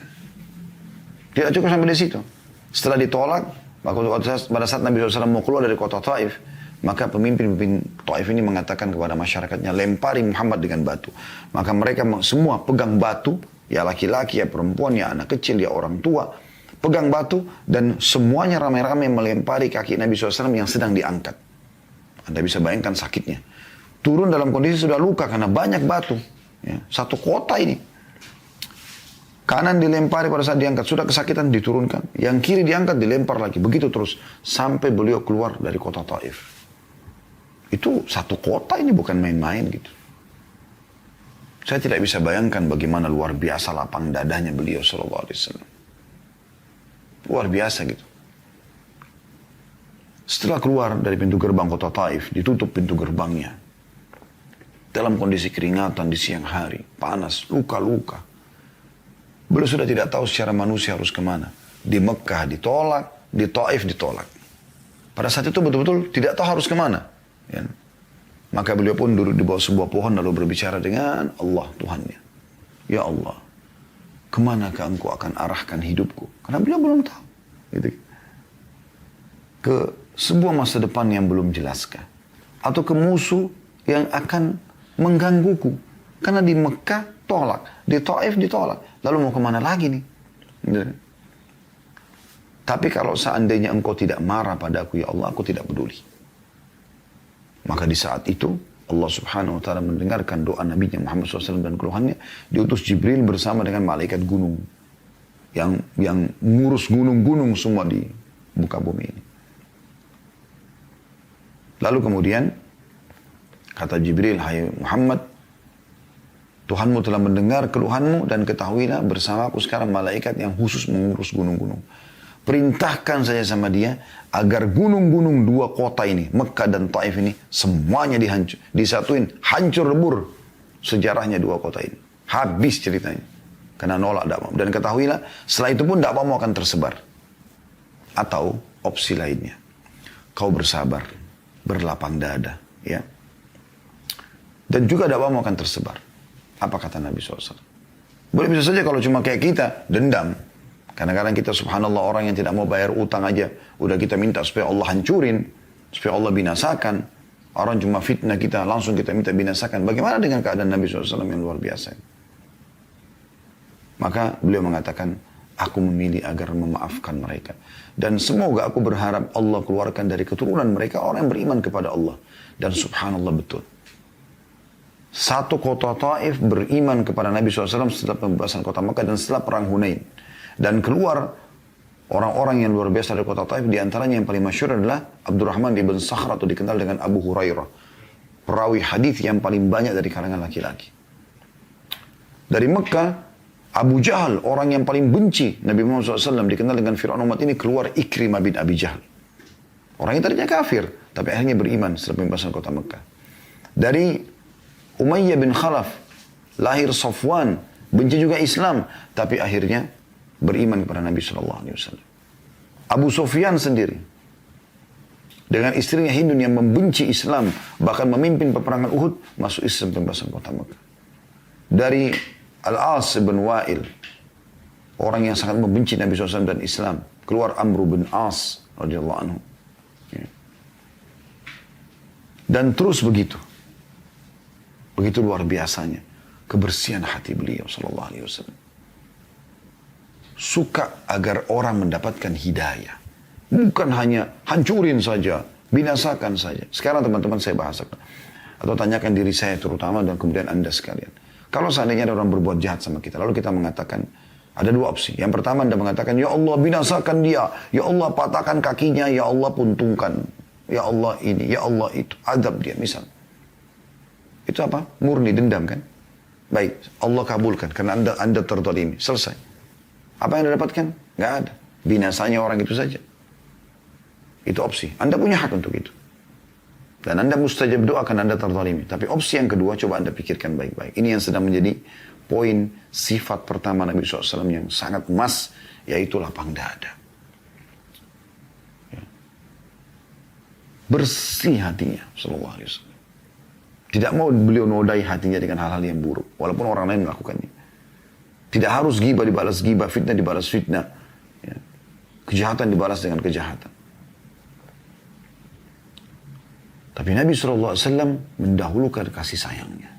Tidak cukup sampai di situ. Setelah ditolak, maka pada saat Nabi SAW mau keluar dari kota Taif, maka pemimpin Taif ini mengatakan kepada masyarakatnya, lempari Muhammad dengan batu. Maka mereka semua pegang batu, ya laki-laki, ya perempuan, ya anak kecil, ya orang tua, pegang batu, dan semuanya ramai-ramai melempari kaki Nabi SAW yang sedang diangkat. Anda bisa bayangkan sakitnya. Turun dalam kondisi sudah luka karena banyak batu. Ya, satu kota ini. Kanan dilempari pada saat diangkat, sudah kesakitan diturunkan. Yang kiri diangkat, dilempar lagi. Begitu terus, sampai beliau keluar dari kota Taif. Itu satu kota ini bukan main-main gitu. Saya tidak bisa bayangkan bagaimana luar biasa lapang dadanya beliau sallallahu alaihi wasallam. Luar biasa gitu. Setelah keluar dari pintu gerbang kota Taif, ditutup pintu gerbangnya. Dalam kondisi keringatan di siang hari, panas, luka-luka. Beliau sudah tidak tahu secara manusia harus kemana. Di Mekah ditolak, di Taif ditolak. Pada saat itu betul-betul tidak tahu harus kemana. Ya. Maka beliau pun duduk di bawah sebuah pohon lalu berbicara dengan Allah Tuhannya. Ya Allah, kemanakah engkau akan arahkan hidupku? Karena beliau belum tahu. Gitu. Ke sebuah masa depan yang belum jelaskah? Atau ke musuh yang akan menggangguku? Karena di Mekah tolak, di Taif ditolak. Lalu mau kemana lagi nih? Gitu. Tapi kalau seandainya engkau tidak marah padaku, ya Allah, aku tidak peduli. Maka di saat itu Allah Subhanahu wa taala mendengarkan doa Nabi Muhammad SAW dan keluhannya, diutus Jibril bersama dengan malaikat gunung yang ngurus gunung-gunung semua di muka bumi ini. Lalu kemudian kata Jibril, hai Muhammad, Tuhanmu telah mendengar keluhanmu dan ketahuilah bersamaku sekarang malaikat yang khusus mengurus gunung-gunung. Perintahkan saja sama dia agar gunung-gunung dua kota ini, Mekah dan Taif ini, semuanya disatuin, hancur lebur sejarahnya dua kota ini. Habis ceritanya. karena nolak dakwamu. Dan ketahuilah, setelah itu pun dakwamu akan tersebar. Atau opsi lainnya, kau bersabar, berlapang dada, ya. Dan juga dakwamu akan tersebar. Apa kata Nabi SAW? Boleh bisa saja kalau cuma kayak kita, dendam. Kadang-kadang kita subhanallah orang yang tidak mau bayar utang aja, udah kita minta supaya Allah hancurin, supaya Allah binasakan. Orang cuma fitnah kita, langsung kita minta binasakan. Bagaimana dengan keadaan Nabi SAW yang luar biasa? Maka beliau mengatakan, aku memilih agar memaafkan mereka. Dan semoga aku berharap Allah keluarkan dari keturunan mereka orang yang beriman kepada Allah. Dan subhanallah betul. Satu kota Taif beriman kepada Nabi SAW setelah pembebasan kota Makkah dan setelah perang Hunain. Dan keluar orang-orang yang luar biasa dari kota Taif. Di antaranya yang paling masyhur adalah Abdurrahman ibn Sakhr atau dikenal dengan Abu Hurairah. Perawi hadis yang paling banyak dari kalangan laki-laki. Dari Mekah, Abu Jahal, orang yang paling benci Nabi Muhammad SAW, dikenal dengan Fir'aun umat ini, keluar Ikrimah bin Abi Jahal. Orang yang tadinya kafir, tapi akhirnya beriman setelah pembebasan kota Mekah. Dari Umayyah bin Khalaf, lahir Safwan, benci juga Islam, tapi akhirnya beriman kepada Nabi SAW. Abu Sufyan sendiri, dengan istrinya Hindun yang membenci Islam, bahkan memimpin peperangan Uhud, masuk Islam pembebasan kota Mekah. Dari Al-As bin Wa'il, orang yang sangat membenci Nabi SAW dan Islam, keluar Amr bin As radhiyallahu anhu. Ya. Dan terus begitu. Begitu luar biasanya kebersihan hati beliau sallallahu alaihi wasallam. Suka agar orang mendapatkan hidayah. Bukan hanya hancurin saja, binasakan saja. Sekarang teman-teman saya bahasakan. Atau tanyakan diri saya terutama dan kemudian Anda sekalian. Kalau seandainya ada orang berbuat jahat sama kita, lalu kita mengatakan, ada dua opsi. Yang pertama Anda mengatakan, ya Allah binasakan dia, ya Allah patahkan kakinya, ya Allah puntungkan, ya Allah ini, ya Allah itu, adab dia misal. Itu apa? Murni dendam kan? Baik, Allah kabulkan karena anda terzalimi. Selesai. Apa yang Anda dapatkan? Nggak ada. Binasanya orang itu saja. Itu opsi. Anda punya hak untuk itu. Dan Anda mustajab doa karena Anda terzalimi. Tapi opsi yang kedua, coba Anda pikirkan baik-baik. Ini yang sedang menjadi poin sifat pertama Nabi SAW yang sangat emas, yaitu lapang dada. Ya. Bersih hatinya, sallallahu alaihi wasallam. Tidak mau beliau nodai hatinya dengan hal-hal yang buruk, walaupun orang lain melakukannya. Tidak harus ghibah dibalas ghibah, fitnah dibalas fitnah. Ya. Kejahatan dibalas dengan kejahatan. Tapi Nabi SAW mendahulukan kasih sayangnya.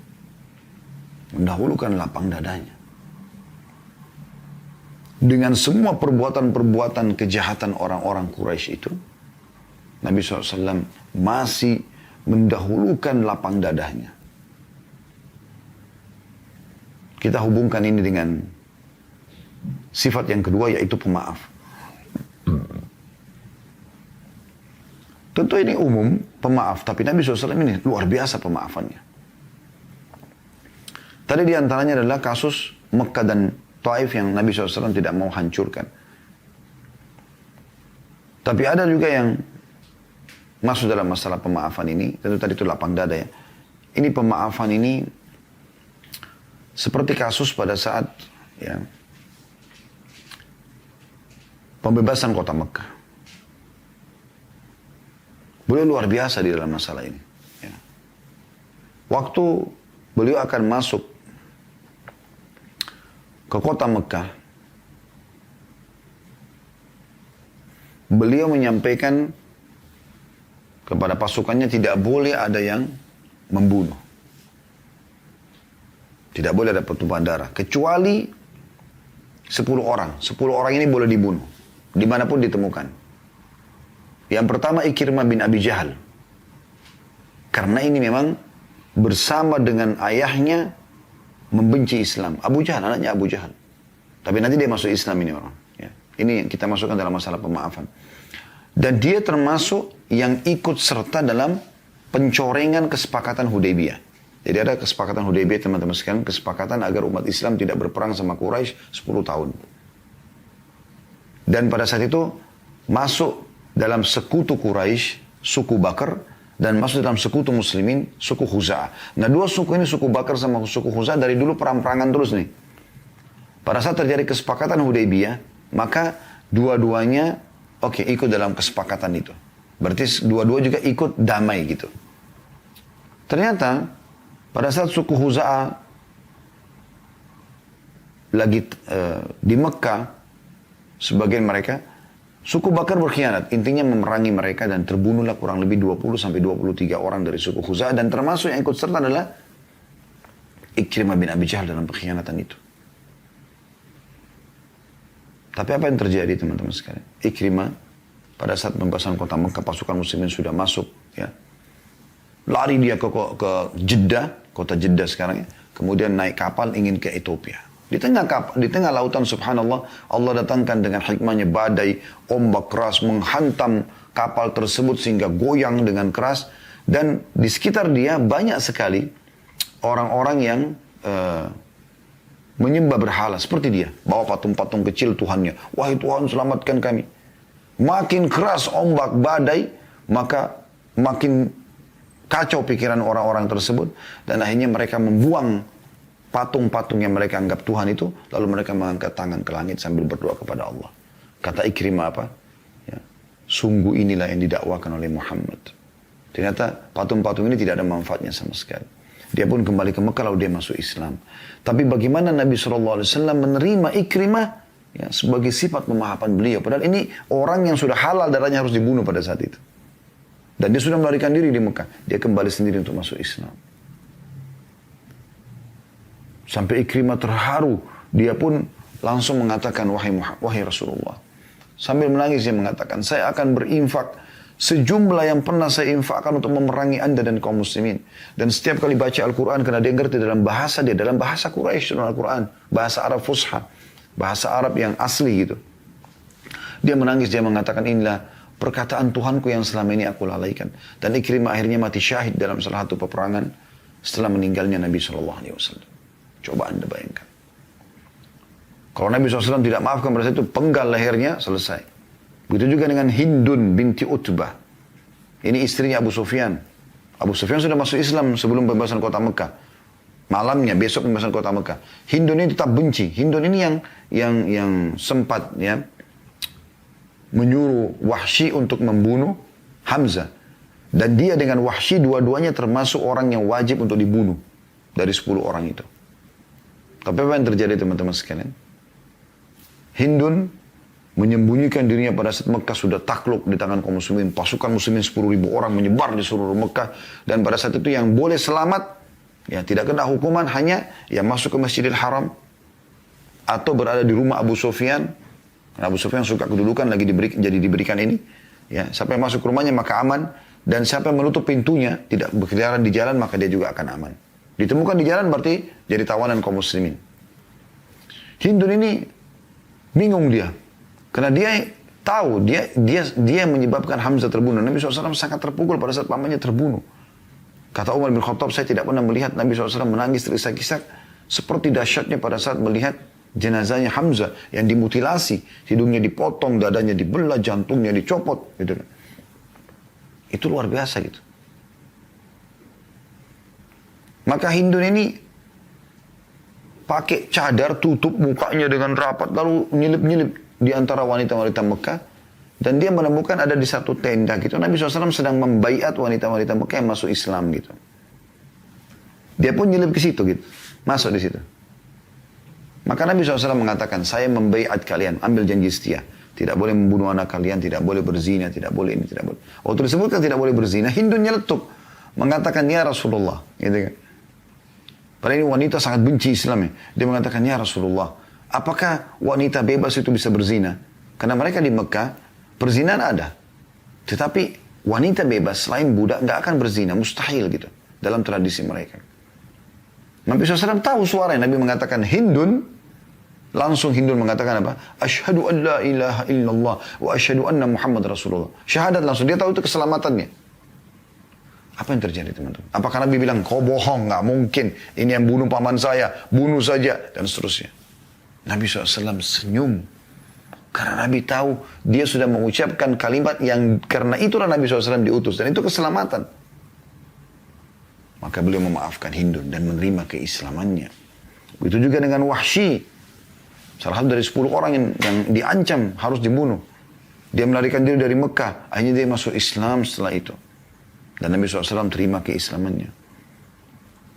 Mendahulukan lapang dadanya. Dengan semua perbuatan-perbuatan kejahatan orang-orang Quraisy itu, Nabi SAW masih mendahulukan lapang dadanya. Kita hubungkan ini dengan sifat yang kedua, yaitu pemaaf. Tentu ini umum, pemaaf. Tapi Nabi SAW ini luar biasa pemaafannya. Tadi diantaranya adalah kasus Mekah dan Taif yang Nabi SAW tidak mau hancurkan. Tapi ada juga yang masuk dalam masalah pemaafan ini. Tentu tadi itu lapang dada ya. Ini pemaafan ini seperti kasus pada saat ya, pembebasan kota Mekah. Beliau luar biasa di dalam masalah ini. Ya. Waktu beliau akan masuk ke kota Mekah, beliau menyampaikan kepada pasukannya tidak boleh ada yang membunuh. Tidak boleh ada pertumpahan darah. Kecuali 10 orang. 10 orang ini boleh dibunuh. Dimanapun ditemukan. Yang pertama Ikrimah bin Abi Jahal. Karena ini memang bersama dengan ayahnya membenci Islam. Abu Jahal, anaknya Abu Jahal. Tapi nanti dia masuk Islam ini orang. Ya. Ini yang kita masukkan dalam masalah pemaafan. Dan dia termasuk yang ikut serta dalam pencorengan kesepakatan Hudaybiyah. Jadi ada kesepakatan Hudaybiyah teman-teman sekalian. Kesepakatan agar umat Islam tidak berperang sama Quraisy 10 tahun. Dan pada saat itu masuk dalam sekutu Quraisy, suku Bakar, dan masuk dalam sekutu Muslimin, suku Khuza'ah. Nah dua suku ini, suku Bakar sama suku Khuza'ah, dari dulu perang-perangan terus nih. Pada saat terjadi kesepakatan Hudaybiyah, maka dua-duanya ikut dalam kesepakatan itu. Berarti dua-dua juga ikut damai gitu. Ternyata pada saat suku Khuza'ah lagi di Mekah, sebagian mereka, suku Bakar berkhianat. Intinya memerangi mereka dan terbunuhlah kurang lebih 20-23 orang dari suku Khuza'ah. Dan termasuk yang ikut serta adalah Ikrimah bin Abi Jahal dalam pengkhianatan itu. Tapi apa yang terjadi teman-teman sekalian? Ikrimah pada saat pembebasan kota Mekah, pasukan muslimin sudah masuk, ya. Lari dia ke Jeddah, kota Jeddah sekarang, ya. Kemudian naik kapal ingin ke Ethiopia. Di tengah lautan subhanallah, Allah datangkan dengan hikmahnya badai, ombak keras menghantam kapal tersebut sehingga goyang dengan keras. Dan di sekitar dia banyak sekali orang-orang yang menyembah berhala seperti dia. Bawa patung-patung kecil Tuhannya. Wahai Tuhan, selamatkan kami. Makin keras ombak badai, maka makin kacau pikiran orang-orang tersebut. Dan akhirnya mereka membuang patung-patung yang mereka anggap Tuhan itu. Lalu mereka mengangkat tangan ke langit sambil berdoa kepada Allah. Kata Ikrimah apa? Ya, sungguh inilah yang didakwakan oleh Muhammad. Ternyata patung-patung ini tidak ada manfaatnya sama sekali. Dia pun kembali ke Mekah lalu dia masuk Islam. Tapi bagaimana Nabi SAW menerima Ikrimah ya, sebagai sifat pemahaman beliau. Padahal ini orang yang sudah halal darahnya harus dibunuh pada saat itu. Dan dia sudah melarikan diri di Mekah. Dia kembali sendiri untuk masuk Islam. Sampai Ikrimah terharu. Dia pun langsung mengatakan, wahai Rasulullah. Sambil menangis dia mengatakan, saya akan berinfak sejumlah yang pernah saya infakkan untuk memerangi anda dan kaum muslimin. Dan setiap kali baca Al-Quran, karena dia ngerti dalam bahasa dia, dalam bahasa Quraisy dalam Al-Quran, bahasa Arab Fusha, bahasa Arab yang asli gitu. Dia menangis, dia mengatakan, inilah perkataan Tuhanku yang selama ini aku lalaikan. Dan Ikrimah akhirnya mati syahid dalam salah satu peperangan setelah meninggalnya Nabi SAW. Coba anda bayangkan. Kalau Nabi SAW tidak maafkan pada saat itu, penggal lehernya, selesai. Begitu juga dengan Hindun binti Utbah. Ini istrinya Abu Sufyan. Abu Sufyan sudah masuk Islam sebelum pembebasan kota Mekah. Malamnya, besok pembebasan kota Mekah. Hindun ini tetap benci. Hindun ini yang sempat ya menyuruh Wahsy untuk membunuh Hamzah. Dan dia dengan Wahsy dua-duanya termasuk orang yang wajib untuk dibunuh dari 10 orang itu. Tapi apa yang terjadi teman-teman sekalian? Hindun menyembunyikan dirinya pada saat Mekah sudah takluk di tangan kaum muslimin. Pasukan muslimin 10.000 orang menyebar di seluruh Mekah. Dan pada saat itu yang boleh selamat, ya tidak kena hukuman, hanya yang masuk ke Masjidil Haram atau berada di rumah Abu Sufyan. Karena Abu Sufyan suka kedudukan lagi diberikan ini. Ya, siapa yang masuk ke rumahnya maka aman. Dan siapa yang menutup pintunya, tidak berkeliaran di jalan, maka dia juga akan aman. Ditemukan di jalan berarti jadi tawanan kaum muslimin. Hindun ini bingung dia. Karena dia tahu, dia menyebabkan Hamzah terbunuh. Nabi SAW sangat terpukul pada saat pamannya terbunuh. Kata Umar bin Khattab, saya tidak pernah melihat Nabi SAW menangis terisak-isak seperti dahsyatnya pada saat melihat jenazahnya Hamzah yang dimutilasi. Hidungnya dipotong, dadanya dibelah, jantungnya dicopot. Gitu. Itu luar biasa gitu. Maka Hindun ini pakai cadar, tutup mukanya dengan rapat, lalu nyelip-nyelip di antara wanita-wanita Mekah. Dan dia menemukan ada di satu tenda gitu. Nabi SAW sedang membaiat wanita-wanita Mekah yang masuk Islam gitu. Dia pun nyelip ke situ gitu. Masuk di situ. Maka Nabi SAW mengatakan, saya membaiat kalian, ambil janji setia. Tidak boleh membunuh anak kalian, tidak boleh berzina, tidak boleh ini, tidak boleh. Waktu disebutkan tidak boleh berzina, Hindun nyeletuk. Mengatakan, ya Rasulullah. Gitu kan. Padahal ini wanita sangat benci Islamnya. Dia mengatakan, ya Rasulullah, apakah wanita bebas itu bisa berzina? Karena mereka di Mekah, perzinahan ada. Tetapi wanita bebas selain budak nggak akan berzina, mustahil gitu. Dalam tradisi mereka. Nabi SAW tahu suaranya. Nabi mengatakan Hindun, langsung Hindun mengatakan apa? Asyhadu an la ilaha illallah wa asyhadu anna Muhammad Rasulullah. Syahadat langsung, dia tahu itu keselamatannya. Apa yang terjadi teman-teman? Apakah Nabi bilang, kau bohong, nggak mungkin. Ini yang bunuh paman saya, bunuh saja, dan seterusnya. Nabi SAW senyum. Karena Nabi tahu dia sudah mengucapkan kalimat yang karena itulah Nabi SAW diutus. Dan itu keselamatan. Maka beliau memaafkan Hindun dan menerima keislamannya. Begitu juga dengan Wahsy. Salah satu dari 10 orang yang diancam harus dibunuh. Dia melarikan diri dari Mekah. Akhirnya dia masuk Islam setelah itu. Dan Nabi SAW terima keislamannya.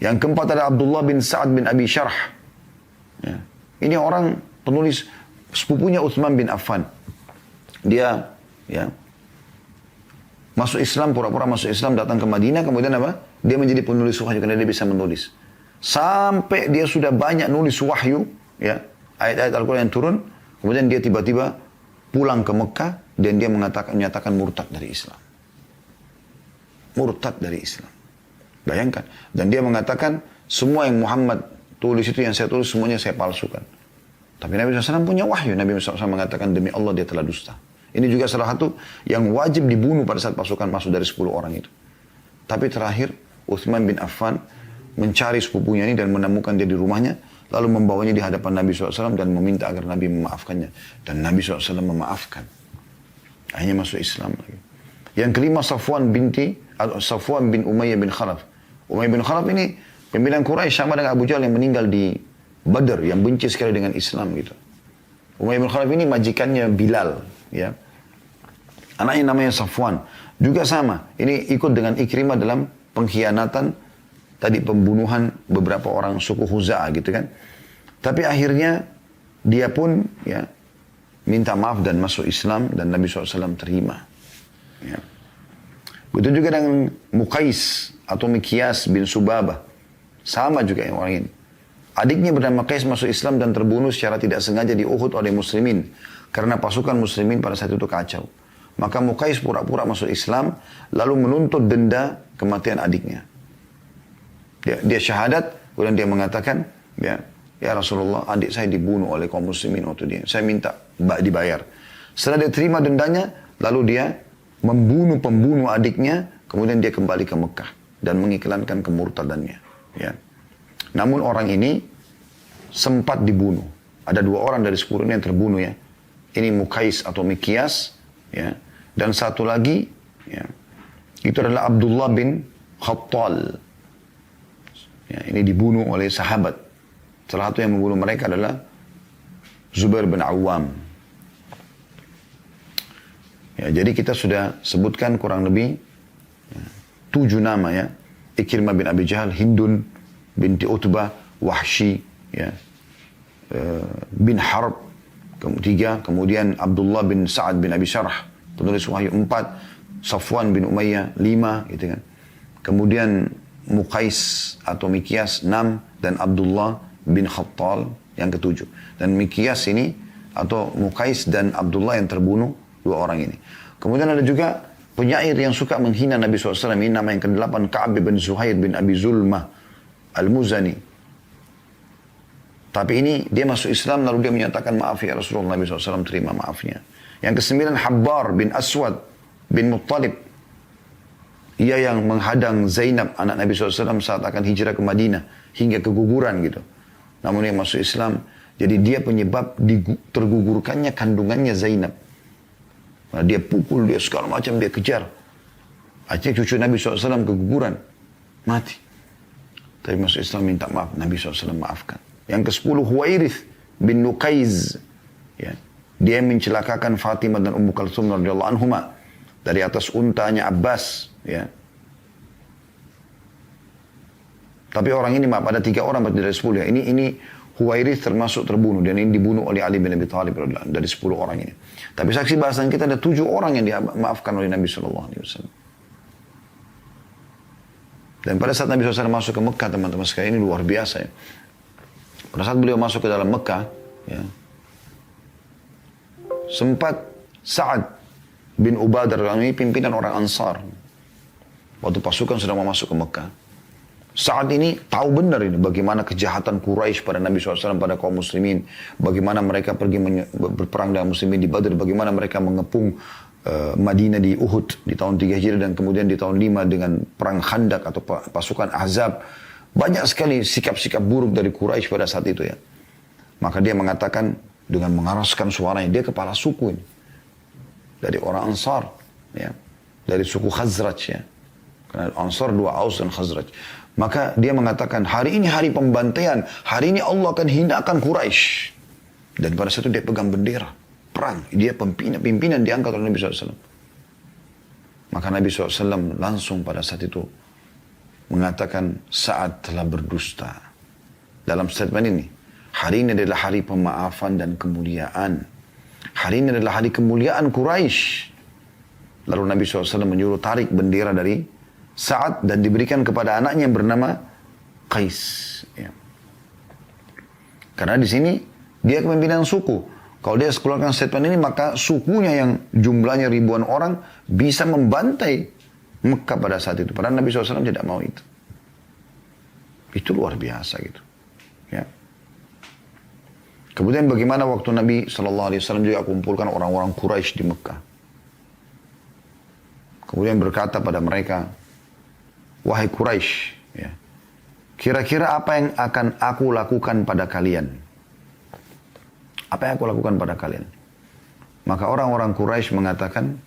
Yang keempat ada Abdullah bin Sa'ad bin Abi Syarh. Ya. Ini orang penulis sepupunya Utsman bin Affan. Dia ya masuk Islam, pura-pura masuk Islam, datang ke Madinah, kemudian apa? Dia menjadi penulis wahyu karena dia bisa menulis. Sampai dia sudah banyak nulis wahyu, ya, ayat-ayat Al-Quran yang turun, kemudian dia tiba-tiba pulang ke Mekah dan dia menyatakan murtad dari Islam. Murtad dari Islam. Bayangkan. Dan dia mengatakan semua yang Muhammad tulis itu yang saya tulis semuanya saya palsukan. Tapi Nabi SAW punya wahyu. Nabi SAW mengatakan demi Allah dia telah dusta. Ini juga salah satu yang wajib dibunuh pada saat pasukan masuk dari 10 orang itu. Tapi terakhir Utsman bin Affan mencari sepupunya ini dan menemukan dia di rumahnya. Lalu membawanya di hadapan Nabi SAW dan meminta agar Nabi memaafkannya. Dan Nabi SAW memaafkan. Akhirnya masuk Islam lagi. Yang kelima Safwan bin Umayyah bin Khalaf. Umayyah bin Khalaf ini pimpinan Quraisy sama dengan Abu Jahal yang meninggal di Badr, yang benci sekali dengan Islam gitu. Umayyah bin Khalaf ini majikannya Bilal, ya. Anaknya namanya Safwan. Juga sama, ini ikut dengan Ikrimah dalam pengkhianatan tadi pembunuhan beberapa orang suku Khuza'ah gitu kan. Tapi akhirnya dia pun ya minta maaf dan masuk Islam dan Nabi SAW terima. Ya. Begitu juga dengan Muqais atau Mikyas bin Subabah. Sama juga yang orang ini. Adiknya bernama Qais masuk Islam dan terbunuh secara tidak sengaja di Uhud oleh muslimin. Karena pasukan muslimin pada saat itu kacau. Maka Muqais pura-pura masuk Islam lalu menuntut denda kematian adiknya. Dia syahadat, kemudian dia mengatakan, ya Rasulullah, adik saya dibunuh oleh kaum muslimin waktu dia. Saya minta dibayar. Setelah dia terima dendanya, lalu dia membunuh pembunuh adiknya, kemudian dia kembali ke Mekah dan mengiklankan kemurtadannya. Ya. Namun orang ini sempat dibunuh. Ada 2 orang dari 10 ini yang terbunuh ya. Ini Muqais atau Mikyas, ya. Dan satu lagi, ya, itu adalah Abdullah bin Khattal. Ya, ini dibunuh oleh sahabat. Salah satu yang membunuh mereka adalah Zubair bin Awam. Ya, jadi kita sudah sebutkan kurang lebih 7 nama ya. Ikrimah bin Abi Jahal, Hindun binti Utbah, Wahsy, ya, bin Harb, kemudian Abdullah bin Sa'ad bin Abi Syarh, penulis wahyu 4, Safwan bin Umayyah 5, gitu kan. Kemudian Muqais atau Mikyas 6, dan Abdullah bin Khattal yang ke-7. Dan Mikyas ini atau Muqais dan Abdullah yang terbunuh 2 orang ini. Kemudian ada juga penyair yang suka menghina Nabi SAW. Ini nama yang ke-8, Ka'ab bin Zuhair bin Abi Zulmah Al-Muzani. Tapi ini dia masuk Islam lalu dia menyatakan maaf ya Rasulullah. Nabi SAW terima maafnya. Yang ke-9 Habbar bin Aswad bin Muttalib. Ia yang menghadang Zainab anak Nabi SAW saat akan hijrah ke Madinah hingga keguguran gitu. Namun dia masuk Islam. Jadi dia penyebab tergugurkannya kandungannya Zainab. Nah, dia pukul, dia segala macam, dia kejar. Akhirnya cucu Nabi SAW keguguran. Mati. Tapi masuk Islam minta maaf. Nabi SAW maafkan. Yang ke-10 Huwairith bin Nuqaiz. Ya. Dia mencelakakan Fatimah dan Ummu Kalsum radhiyallahu anhuma dari atas untanya Abbas. Ya. Tapi orang ini maaf, ada 3 orang dari 10 ya. Ini Huwairith termasuk terbunuh. Dan ini dibunuh oleh Ali bin Abi Thalib dari 10 orang ini. Tapi saksi bahasan kita ada 7 orang yang dimaafkan oleh Nabi SAW. Dan pada saat Nabi SAW masuk ke Mekah, teman-teman sekalian, ini luar biasa ya. Pada saat beliau masuk ke dalam Mekah, ya, sempat Sa'ad bin Ubadah ini pimpinan orang Ansar. Waktu pasukan sudah mau masuk ke Mekah. Saat ini tahu benar ini bagaimana kejahatan Quraisy pada Nabi SAW, pada kaum muslimin. Bagaimana mereka pergi berperang dengan muslimin di Badr. Bagaimana mereka mengepung Madinah di Uhud di tahun 3 Hijriah. Dan kemudian di tahun 5 dengan perang Khandak atau pasukan Ahzab. Banyak sekali sikap-sikap buruk dari Quraisy pada saat itu ya. Maka dia mengatakan dengan mengeraskan suaranya. Dia kepala suku ini. Dari orang Ansar. Ya. Dari suku Khazraj ya. Karena Ansar 2 Aus dan Khazraj. Maka dia mengatakan, hari ini hari pembantaian. Hari ini Allah akan hinakan Quraisy. Dan pada saat itu dia pegang bendera perang. Dia pimpinan diangkat oleh Nabi SAW. Maka Nabi SAW langsung pada saat itu mengatakan saat telah berdusta. Dalam statement ini, hari ini adalah hari pemaafan dan kemuliaan. Hari ini adalah hari kemuliaan Quraisy. Lalu Nabi SAW menyuruh tarik bendera dari Sa'ad dan diberikan kepada anaknya yang bernama Qais. Ya. Karena di sini dia kepemimpinan suku. Kalau dia keluarkan statement ini, maka sukunya yang jumlahnya ribuan orang bisa membantai Mekah pada saat itu. Padahal Nabi SAW tidak mau itu. Itu luar biasa gitu. Ya. Kemudian bagaimana waktu Nabi SAW juga kumpulkan orang-orang Quraisy di Mekah. Kemudian berkata pada mereka, wahai Quraisy, ya, kira-kira apa yang akan aku lakukan pada kalian? Apa yang aku lakukan pada kalian? Maka orang-orang Quraisy mengatakan,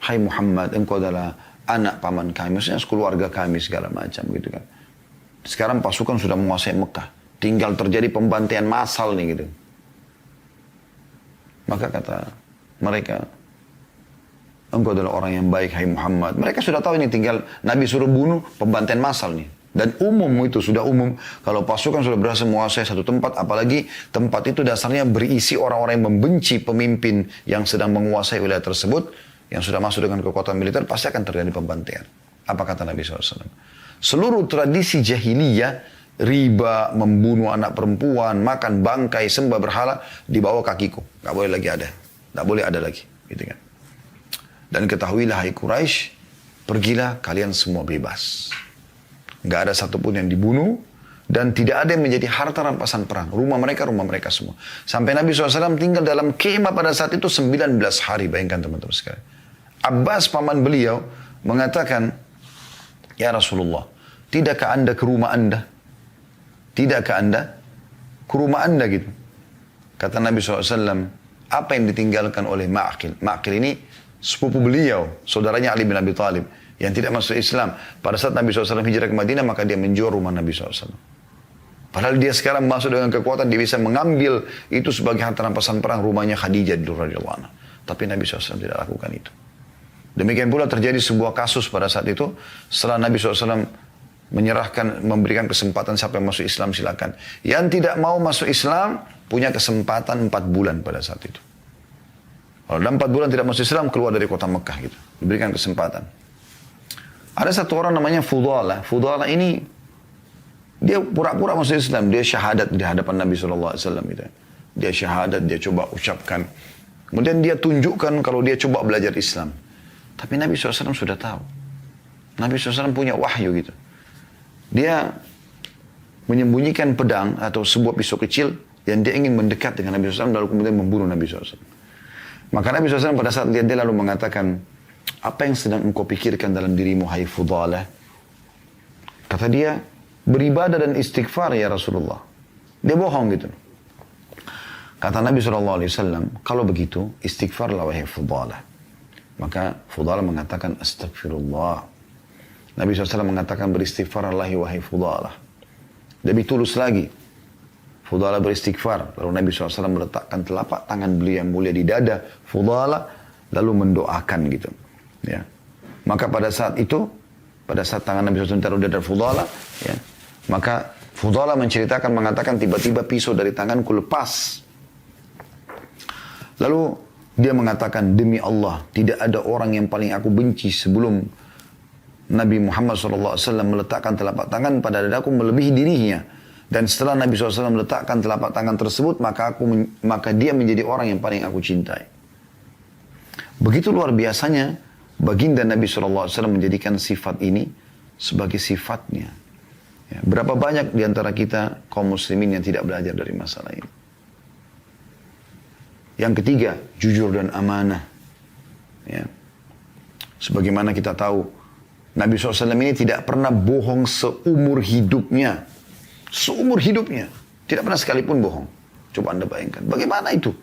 hai Muhammad, engkau adalah anak paman kami, maksudnya keluarga kami segala macam gitu kan. Sekarang pasukan sudah menguasai Mekah, tinggal terjadi pembantaian massal nih gitu. Maka kata mereka, engkau adalah orang yang baik, hai Muhammad. Mereka sudah tahu ini, tinggal Nabi suruh bunuh, pembantaian massal nih. Dan umum itu, sudah umum. Kalau pasukan sudah berhasil menguasai satu tempat, apalagi tempat itu dasarnya berisi orang-orang yang membenci pemimpin yang sedang menguasai wilayah tersebut, yang sudah masuk dengan kekuatan militer, pasti akan terjadi pembantaian. Apa kata Nabi SAW? Seluruh tradisi jahiliyah, riba, membunuh anak perempuan, makan bangkai, sembah berhala, di bawah kakiku. Gak boleh lagi ada. Gak boleh ada lagi. Gitu kan. Dan ketahuilah hai Quraisy, pergilah kalian semua bebas. Gak ada satupun yang dibunuh. Dan tidak ada yang menjadi harta rampasan perang. Rumah mereka semua. Sampai Nabi SAW tinggal dalam kemah pada saat itu 19 hari. Bayangkan teman-teman sekalian. Abbas paman beliau mengatakan, ya Rasulullah, tidakkah anda ke rumah anda? Tidakkah anda ke rumah anda gitu? Kata Nabi SAW, apa yang ditinggalkan oleh Ma'qil? Ma'qil ini sepupu beliau, saudaranya Ali bin Abi Thalib, yang tidak masuk Islam. Pada saat Nabi SAW hijrah ke Madinah, maka dia menjual rumah Nabi SAW. Padahal dia sekarang masuk dengan kekuatan, dia bisa mengambil itu sebagai harta rampasan perang rumahnya Khadijah dulu radhiyallahu anha. Tapi Nabi SAW tidak lakukan itu. Demikian pula terjadi sebuah kasus pada saat itu, setelah Nabi SAW memberikan kesempatan siapa yang masuk Islam silakan. Yang tidak mau masuk Islam punya kesempatan 4 bulan pada saat itu. Kalau dalam 4 bulan tidak masuk Islam, keluar dari kota Mekah gitu. Diberikan kesempatan. Ada satu orang namanya Fudalah. Fudalah ini dia pura-pura masuk Islam. Dia syahadat di hadapan Nabi SAW gitu. Dia syahadat, dia coba ucapkan. Kemudian dia tunjukkan kalau dia coba belajar Islam. Tapi Nabi SAW sudah tahu. Nabi SAW punya wahyu gitu. Dia menyembunyikan pedang atau sebuah pisau kecil dan dia ingin mendekat dengan Nabi SAW lalu kemudian membunuh Nabi SAW. Maka Nabi SAW pada saat lihat dia lalu mengatakan, apa yang sedang engkau pikirkan dalam dirimu hai Fudalah? Kata dia, beribadah dan istighfar ya Rasulullah. Dia bohong gitu. Kata Nabi SAW, kalau begitu istighfarlah wahai Fudalah. Maka Fudalah mengatakan astagfirullah. Nabi SAW mengatakan beristighfarlah wahai Fudalah. Lebih tulus lagi. Fudalah beristighfar. Lalu Nabi SAW meletakkan telapak tangan beliau yang mulia di dada Fudalah. Lalu mendoakan gitu. Ya. Maka pada saat itu, pada saat tangan Nabi SAW taruh di dada Fudalah, ya, maka Fudalah menceritakan, mengatakan tiba-tiba pisau dari tanganku lepas. Lalu dia mengatakan, demi Allah, tidak ada orang yang paling aku benci sebelum Nabi Muhammad SAW meletakkan telapak tangan pada dadaku melebihi dirinya. Dan setelah Nabi SAW meletakkan telapak tangan tersebut, maka dia menjadi orang yang paling aku cintai. Begitu luar biasanya, baginda Nabi SAW menjadikan sifat ini sebagai sifatnya. Ya, berapa banyak di antara kita kaum muslimin yang tidak belajar dari masalah ini. Yang ketiga, jujur dan amanah. Ya. Sebagaimana kita tahu, Nabi SAW ini tidak pernah bohong seumur hidupnya. Seumur hidupnya. Tidak pernah sekalipun bohong. Coba anda bayangkan. Bagaimana itu?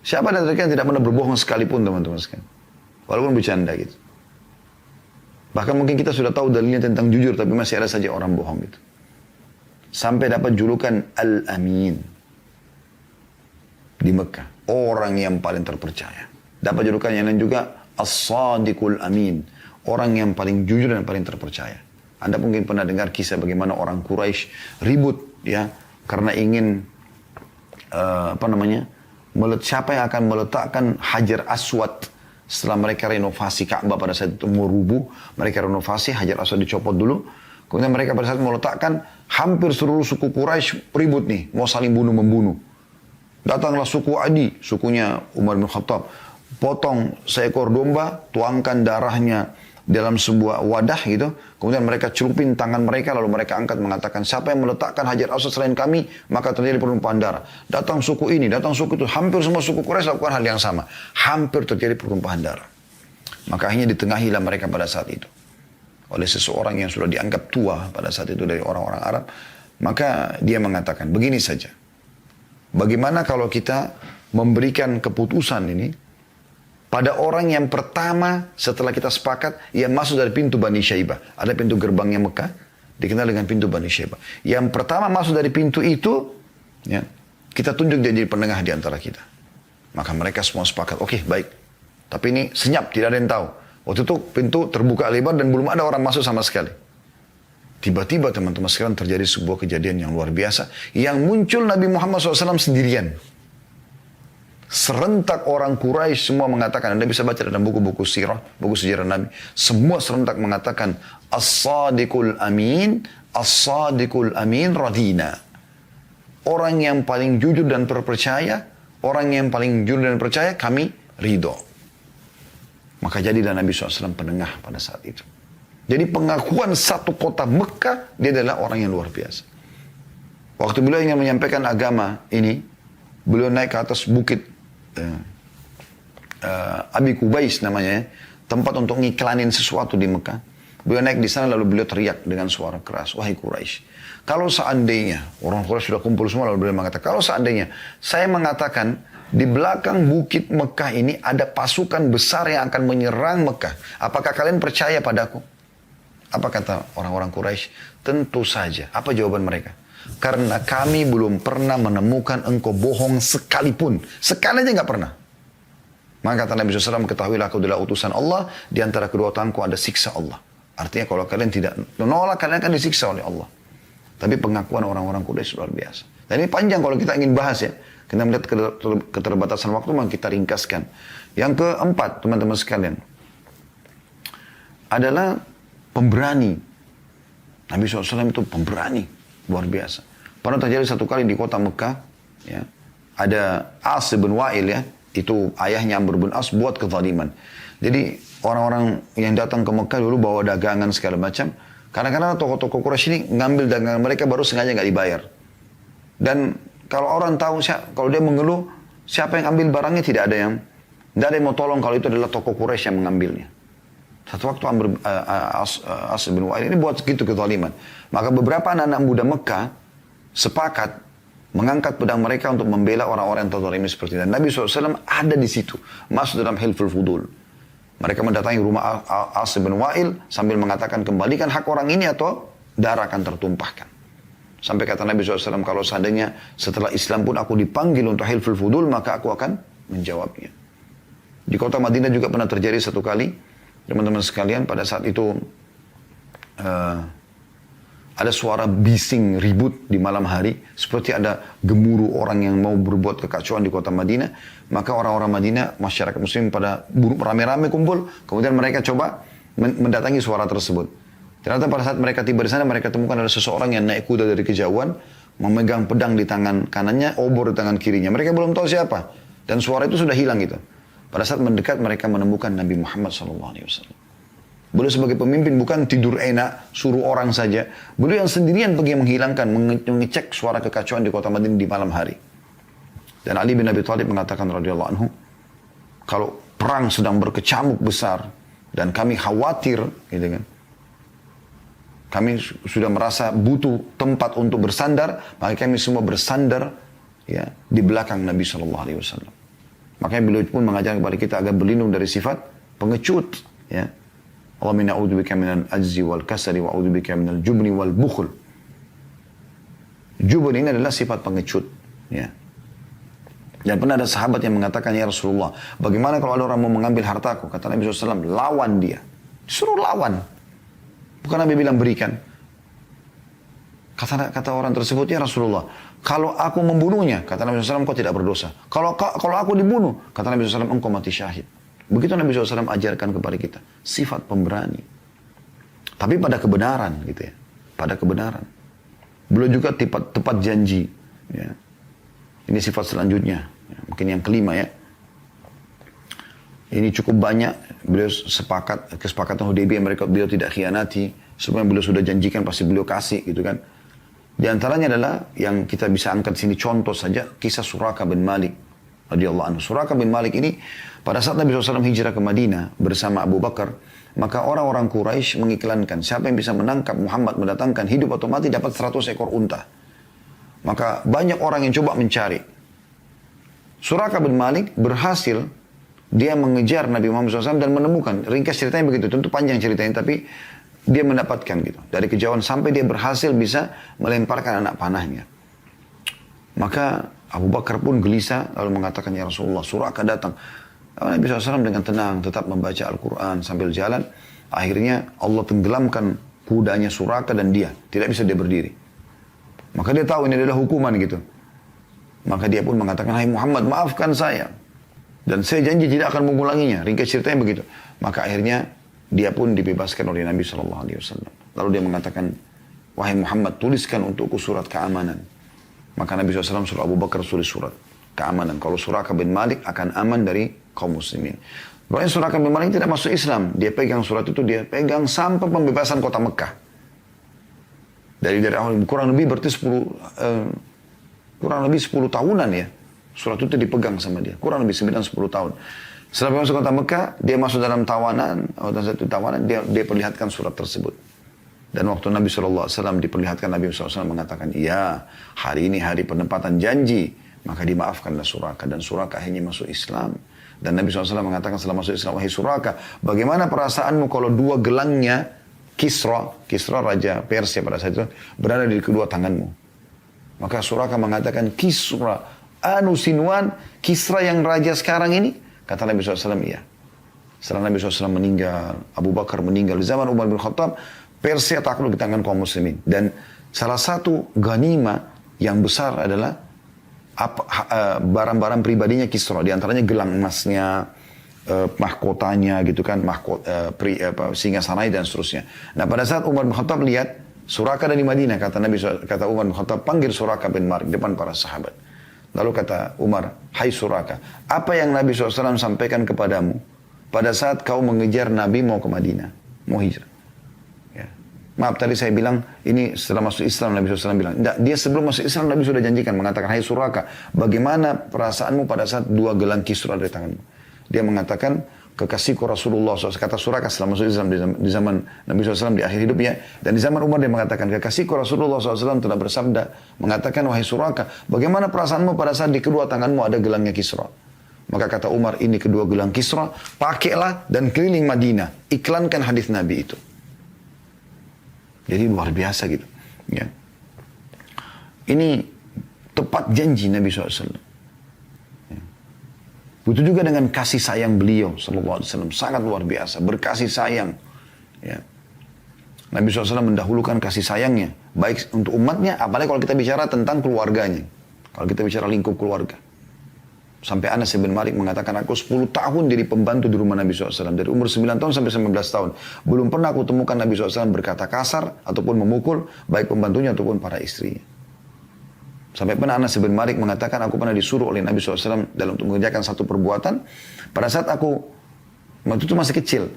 Siapa dari mereka yang tidak pernah berbohong sekalipun teman-teman sekalian. Walaupun bercanda gitu. Bahkan mungkin kita sudah tahu dalilnya tentang jujur. Tapi masih ada saja orang bohong gitu. Sampai dapat julukan Al-Amin. di Mekah. Orang yang paling terpercaya. Dapat julukan yang lain juga As-Sadiqul Amin. Orang yang paling jujur dan paling terpercaya. Anda mungkin pernah dengar kisah bagaimana orang Quraisy ribut ya karena ingin siapa yang akan meletakkan Hajar Aswad setelah mereka renovasi Ka'bah pada saat itu mau rubuh, mereka renovasi Hajar Aswad dicopot dulu. Kemudian mereka pada saat meletakkan hampir seluruh suku Quraisy ribut nih, mau saling bunuh-membunuh. Datanglah suku Adi, sukunya Umar bin Khattab, potong seekor domba, tuangkan darahnya dalam sebuah wadah gitu. Kemudian mereka celupin tangan mereka, lalu mereka angkat mengatakan, siapa yang meletakkan Hajar Aswad selain kami, maka terjadi pertumpahan darah. Datang suku ini, datang suku itu, hampir semua suku Quraisy lakukan hal yang sama. Hampir terjadi pertumpahan darah. Maka akhirnya ditengahilah mereka pada saat itu oleh seseorang yang sudah dianggap tua pada saat itu dari orang-orang Arab. Maka dia mengatakan, begini saja. Bagaimana kalau kita memberikan keputusan ini pada orang yang pertama setelah kita sepakat yang masuk dari pintu Bani Syaibah. Ada pintu gerbangnya Mekah, dikenal dengan pintu Bani Syaibah. Yang pertama masuk dari pintu itu, ya, kita tunjuk dia jadi penengah di antara kita. Maka mereka semua sepakat, oke, baik. Tapi ini senyap, tidak ada yang tahu. Waktu itu pintu terbuka lebar dan belum ada orang masuk sama sekali. Tiba-tiba teman-teman sekalian terjadi sebuah kejadian yang luar biasa. Yang muncul Nabi Muhammad SAW sendirian. Serentak orang Quraisy semua mengatakan, Anda bisa baca dalam buku-buku sirah, buku sejarah Nabi. Semua serentak mengatakan, As-Sadiqul Amin, As-Sadiqul Amin radina. Orang yang paling jujur dan terpercaya, orang yang paling jujur dan percaya, kami ridho. Maka jadilah Nabi SAW penengah pada saat itu. Jadi pengakuan satu kota Mekah, dia adalah orang yang luar biasa. Waktu beliau ingin menyampaikan agama ini, beliau naik ke atas bukit Abi Kubais namanya, tempat untuk ngiklanin sesuatu di Mekah. Beliau naik di sana lalu beliau teriak dengan suara keras, wahai Quraisy, kalau seandainya, orang Quraisy sudah kumpul semua lalu beliau mengatakan, kalau seandainya saya mengatakan di belakang bukit Mekah ini ada pasukan besar yang akan menyerang Mekah, apakah kalian percaya padaku? Apa kata orang-orang Quraisy? Tentu saja. Apa jawaban mereka? Karena kami belum pernah menemukan engkau bohong sekalipun. Sekali aja nggak pernah. Maka kata Nabi SAW, ketahuilah aku adalah utusan Allah, di antara kedua tanganku ada siksa Allah. Artinya kalau kalian tidak menolak, kalian akan disiksa oleh Allah. Tapi pengakuan orang-orang Quraisy luar biasa. Dan ini panjang kalau kita ingin bahas ya. Kita melihat keterbatasan waktu, maka kita ringkaskan. Yang keempat, teman-teman sekalian, adalah pemberani. Nabi SAW itu pemberani. Luar biasa. Pernah terjadi satu kali di kota Mekah, ya, ada As bin Wa'il ya, itu ayahnya Amr bin As buat kezaliman. Jadi orang-orang yang datang ke Mekah dulu bawa dagangan segala macam. Kadang-kadang toko-toko Quraisy ini ngambil dagangan mereka baru sengaja nggak dibayar. Dan kalau orang tahu, kalau dia mengeluh, siapa yang ambil barangnya tidak ada yang mau tolong kalau itu adalah toko Quraisy yang mengambilnya. Satu waktu As bin Wa'il ini buat segitu kezaliman. Maka beberapa anak-anak muda Mekah sepakat mengangkat pedang mereka untuk membela orang-orang yang terzalimi seperti itu. Dan Nabi SAW ada di situ, masuk dalam Hilful Fudul. Mereka mendatangi rumah As bin Wa'il sambil mengatakan, kembalikan hak orang ini atau darah akan tertumpahkan. Sampai kata Nabi SAW, kalau seandainya setelah Islam pun aku dipanggil untuk Hilful Fudul, maka aku akan menjawabnya. Di kota Madinah juga pernah terjadi satu kali, teman-teman sekalian, pada saat itu ada suara bising ribut di malam hari, seperti ada gemuruh orang yang mau berbuat kekacauan di kota Madinah. Maka orang-orang Madinah, masyarakat muslim pada rame-rame kumpul, kemudian mereka coba mendatangi suara tersebut. Ternyata pada saat mereka tiba di sana, mereka temukan ada seseorang yang naik kuda dari kejauhan, memegang pedang di tangan kanannya, obor di tangan kirinya. Mereka belum tahu siapa, dan suara itu sudah hilang gitu. Pada saat mendekat, mereka menemukan Nabi Muhammad SAW. Beliau sebagai pemimpin bukan tidur enak, suruh orang saja. Beliau yang sendirian pergi menghilangkan, mengecek suara kekacauan di kota Madinah di malam hari. Dan Ali bin Abi Thalib mengatakan radhiyallahu anhu, kalau perang sedang berkecamuk besar dan kami khawatir, gitu kan, kami sudah merasa butuh tempat untuk bersandar, maka kami semua bersandar ya di belakang Nabi SAW. Makanya beliau pun mengajar kepada kita agar berlindung dari sifat pengecut. Ya. Allahumma na'udzubika minal ajzi wal kasali wa a'udzubika minal jubni wal bukhl. Jubun ini adalah sifat pengecut. Ya. Dan pernah ada sahabat yang mengatakan, ya Rasulullah, bagaimana kalau ada orang mau mengambil hartaku? Kata Nabi SAW, lawan dia. Disuruh lawan. Bukan Nabi bilang berikan. Kata orang tersebut, ya Rasulullah, kalau aku membunuhnya, kata Nabi SAW, kau tidak berdosa. Kalau aku dibunuh, kata Nabi SAW, engkau mati syahid. Begitu Nabi SAW ajarkan kepada kita. Sifat pemberani. Tapi pada kebenaran gitu ya. Pada kebenaran. Beliau juga tepat janji. Ya. Ini sifat selanjutnya. Ya, mungkin yang kelima ya. Ini cukup banyak. Beliau kesepakatan Hudaybiyah beliau tidak khianati. Semua yang beliau sudah janjikan pasti beliau kasih gitu kan. Di antaranya adalah yang kita bisa angkat sini contoh saja. Kisah Suraka bin Malik radhiyallahu anhu. Suraka bin Malik ini pada saat Nabi SAW hijrah ke Madinah bersama Abu Bakar. Maka orang-orang Quraisy mengiklankan siapa yang bisa menangkap Muhammad mendatangkan hidup atau mati dapat 100 ekor unta. Maka banyak orang yang coba mencari. Suraka bin Malik berhasil dia mengejar Nabi Muhammad SAW dan menemukan. Ringkas ceritanya begitu, tentu panjang ceritanya tapi dia mendapatkan gitu. Dari kejauhan sampai dia berhasil bisa melemparkan anak panahnya. Maka Abu Bakar pun gelisah lalu mengatakan, ya Rasulullah, Suraka datang. Nabi SAW dengan tenang tetap membaca Al-Quran sambil jalan. Akhirnya Allah tenggelamkan kudanya Suraka dan dia. Tidak bisa dia berdiri. Maka dia tahu ini adalah hukuman gitu. Maka dia pun mengatakan, hai Muhammad, maafkan saya. Dan saya janji tidak akan mengulanginya. Ringkas ceritanya begitu. Maka akhirnya dia pun dibebaskan oleh Nabi SAW. Lalu dia mengatakan, wahai Muhammad, tuliskan untukku surat keamanan. Maka Nabi SAW suruh Abu Bakar tulis surat keamanan. Kalau Suraka bin Malik akan aman dari kaum muslimin. Bahkan Suraka bin Malik tidak masuk Islam. Dia pegang surat itu, dia pegang sampai pembebasan kota Mekah. Dari awal kurang lebih berarti 10 tahunan ya. Surat itu dipegang sama dia. Kurang lebih 9-10 tahun. Setelah masuk kota Mekah, dia masuk dalam tawanan, dia perlihatkan surat tersebut. Dan waktu Nabi SAW diperlihatkan, Nabi SAW mengatakan, iya, hari ini hari penempatan janji. Maka dimaafkanlah Suraka. Dan Suraka akhirnya masuk Islam. Dan Nabi SAW mengatakan setelah masuk Islam, wahai Suraka, bagaimana perasaanmu kalau dua gelangnya Kisra Raja Persia pada saat itu, berada di kedua tanganmu. Maka Suraka mengatakan, Kisra, anu Sinwan, Kisra yang raja sekarang ini? Kata Nabi SAW, iya. Setelah Nabi SAW meninggal, Abu Bakar meninggal, di zaman Umar bin Khattab, Persia takluk di tangan kaum muslimin. Dan salah satu ganima yang besar adalah barang-barang pribadinya Kisra. Di antaranya gelang emasnya, mahkotanya gitu kan, singasanai dan seterusnya. Nah pada saat Umar bin Khattab lihat Suraka dari Madinah, kata Umar bin Khattab, panggil Suraka bin Malik depan para sahabat. Lalu kata Umar, hai Suraka, apa yang Nabi SAW sampaikan kepadamu pada saat kau mengejar Nabi mau ke Madinah, mau hijrah? Ya. Maaf tadi saya bilang, ini setelah masuk Islam Nabi SAW bilang. Tidak, dia sebelum masuk Islam Nabi sudah janjikan, mengatakan, hai Suraka, bagaimana perasaanmu pada saat dua gelang Kisra dari tanganmu? Dia mengatakan, kekasihku Rasulullah SAW, kata Suraka setelah masuk Islam di zaman Nabi SAW di akhir hidupnya. Dan di zaman Umar dia mengatakan, kekasihku Rasulullah SAW telah bersabda, mengatakan, wahai Suraka, bagaimana perasaanmu pada saat di kedua tanganmu ada gelangnya Kisra? Maka kata Umar, ini kedua gelang Kisra, pakailah dan keliling Madinah, iklankan hadis Nabi itu. Jadi luar biasa gitu. Ya. Ini tepat janji Nabi SAW. Ya. Begitu juga dengan kasih sayang beliau SAW. Sangat luar biasa. Berkasih sayang. Ya. Nabi SAW mendahulukan kasih sayangnya. Baik untuk umatnya, apalagi kalau kita bicara tentang keluarganya. Kalau kita bicara lingkup keluarga. Sampai Anas bin Malik mengatakan, aku 10 tahun jadi pembantu di rumah Nabi SAW. Dari umur 9 tahun sampai 19 tahun. Belum pernah aku temukan Nabi SAW berkata kasar ataupun memukul baik pembantunya ataupun para istrinya. Sampai pernah Anas bin Malik mengatakan, aku pernah disuruh oleh Nabi SAW dalam untuk mengerjakan satu perbuatan. Pada saat aku, waktu itu masih kecil,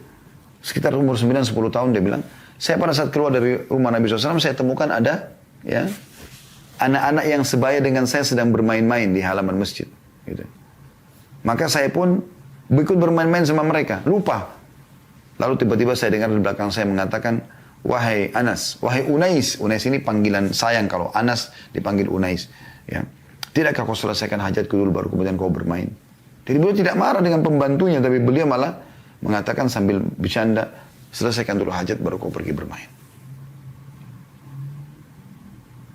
sekitar umur 9-10 tahun, dia bilang, saya pada saat keluar dari rumah Nabi SAW, saya temukan ada ya anak-anak yang sebaya dengan saya sedang bermain-main di halaman masjid. Gitu. Maka saya pun ikut bermain-main sama mereka, lupa. Lalu tiba-tiba saya dengar di belakang saya mengatakan, wahai Anas, wahai Unais. Unais ini panggilan sayang, kalau Anas dipanggil Unais. Ya. Tidakkah kau selesaikan hajatku dulu baru kemudian kau bermain? Jadi beliau tidak marah dengan pembantunya, tapi beliau malah mengatakan sambil bercanda, selesaikan dulu hajat baru kau pergi bermain.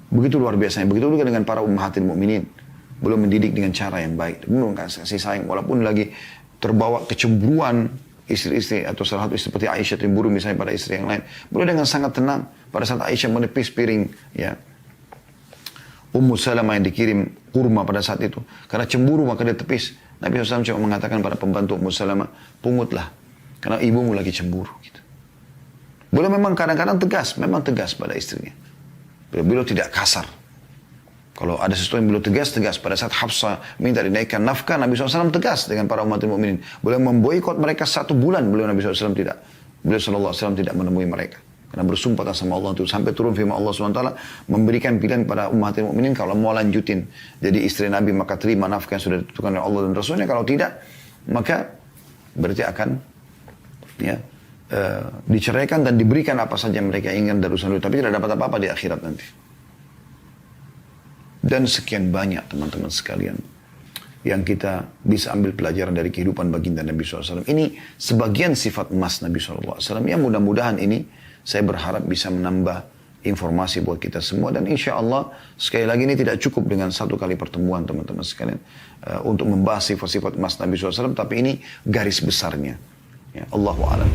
Begitu luar biasanya. Begitu juga dengan para ummahatil mukminin. belum mendidik dengan cara yang baik, belum kasih sayang, walaupun lagi terbawa kecemburuan istri-istri atau salah satu istri seperti Aisyah cemburu misalnya pada istri yang lain, boleh dengan sangat tenang pada saat Aisyah menepis piring ya Ummu Salamah yang dikirim kurma pada saat itu, karena cemburu maka dia tepis. Nabi SAW cuma mengatakan pada pembantu Ummu Salamah, pungutlah karena ibumu lagi cemburu gitu. Beliau memang kadang-kadang tegas, memang tegas pada istrinya. Beliau tidak kasar. Kalau ada sesuatu yang beliau tegas. Pada saat Hafsah minta dinaikkan nafkah, Nabi SAW tegas dengan para umat mukminin. Beliau memboikot mereka 1 bulan. Nabi SAW tidak. Beliau SAW tidak menemui mereka. Karena bersumpah sama Allah itu. Sampai turun firman Allah SWT memberikan pilihan pada umat mukminin kalau mau lanjutin jadi istri Nabi, maka terima nafkah yang sudah ditentukan oleh Allah dan Rasulnya. Kalau tidak, maka berarti akan diceraikan dan diberikan apa saja mereka inginkan dari urusan dunia, tapi tidak dapat apa-apa di akhirat nanti. Dan sekian banyak teman-teman sekalian yang kita bisa ambil pelajaran dari kehidupan baginda Nabi SAW. Ini sebagian sifat emas Nabi SAW. Yang mudah-mudahan ini saya berharap bisa menambah informasi buat kita semua. Dan insya Allah sekali lagi ini tidak cukup dengan 1 kali pertemuan teman-teman sekalian. Untuk membahas sifat-sifat emas Nabi SAW. Tapi ini garis besarnya. Ya, Allahu a'lam.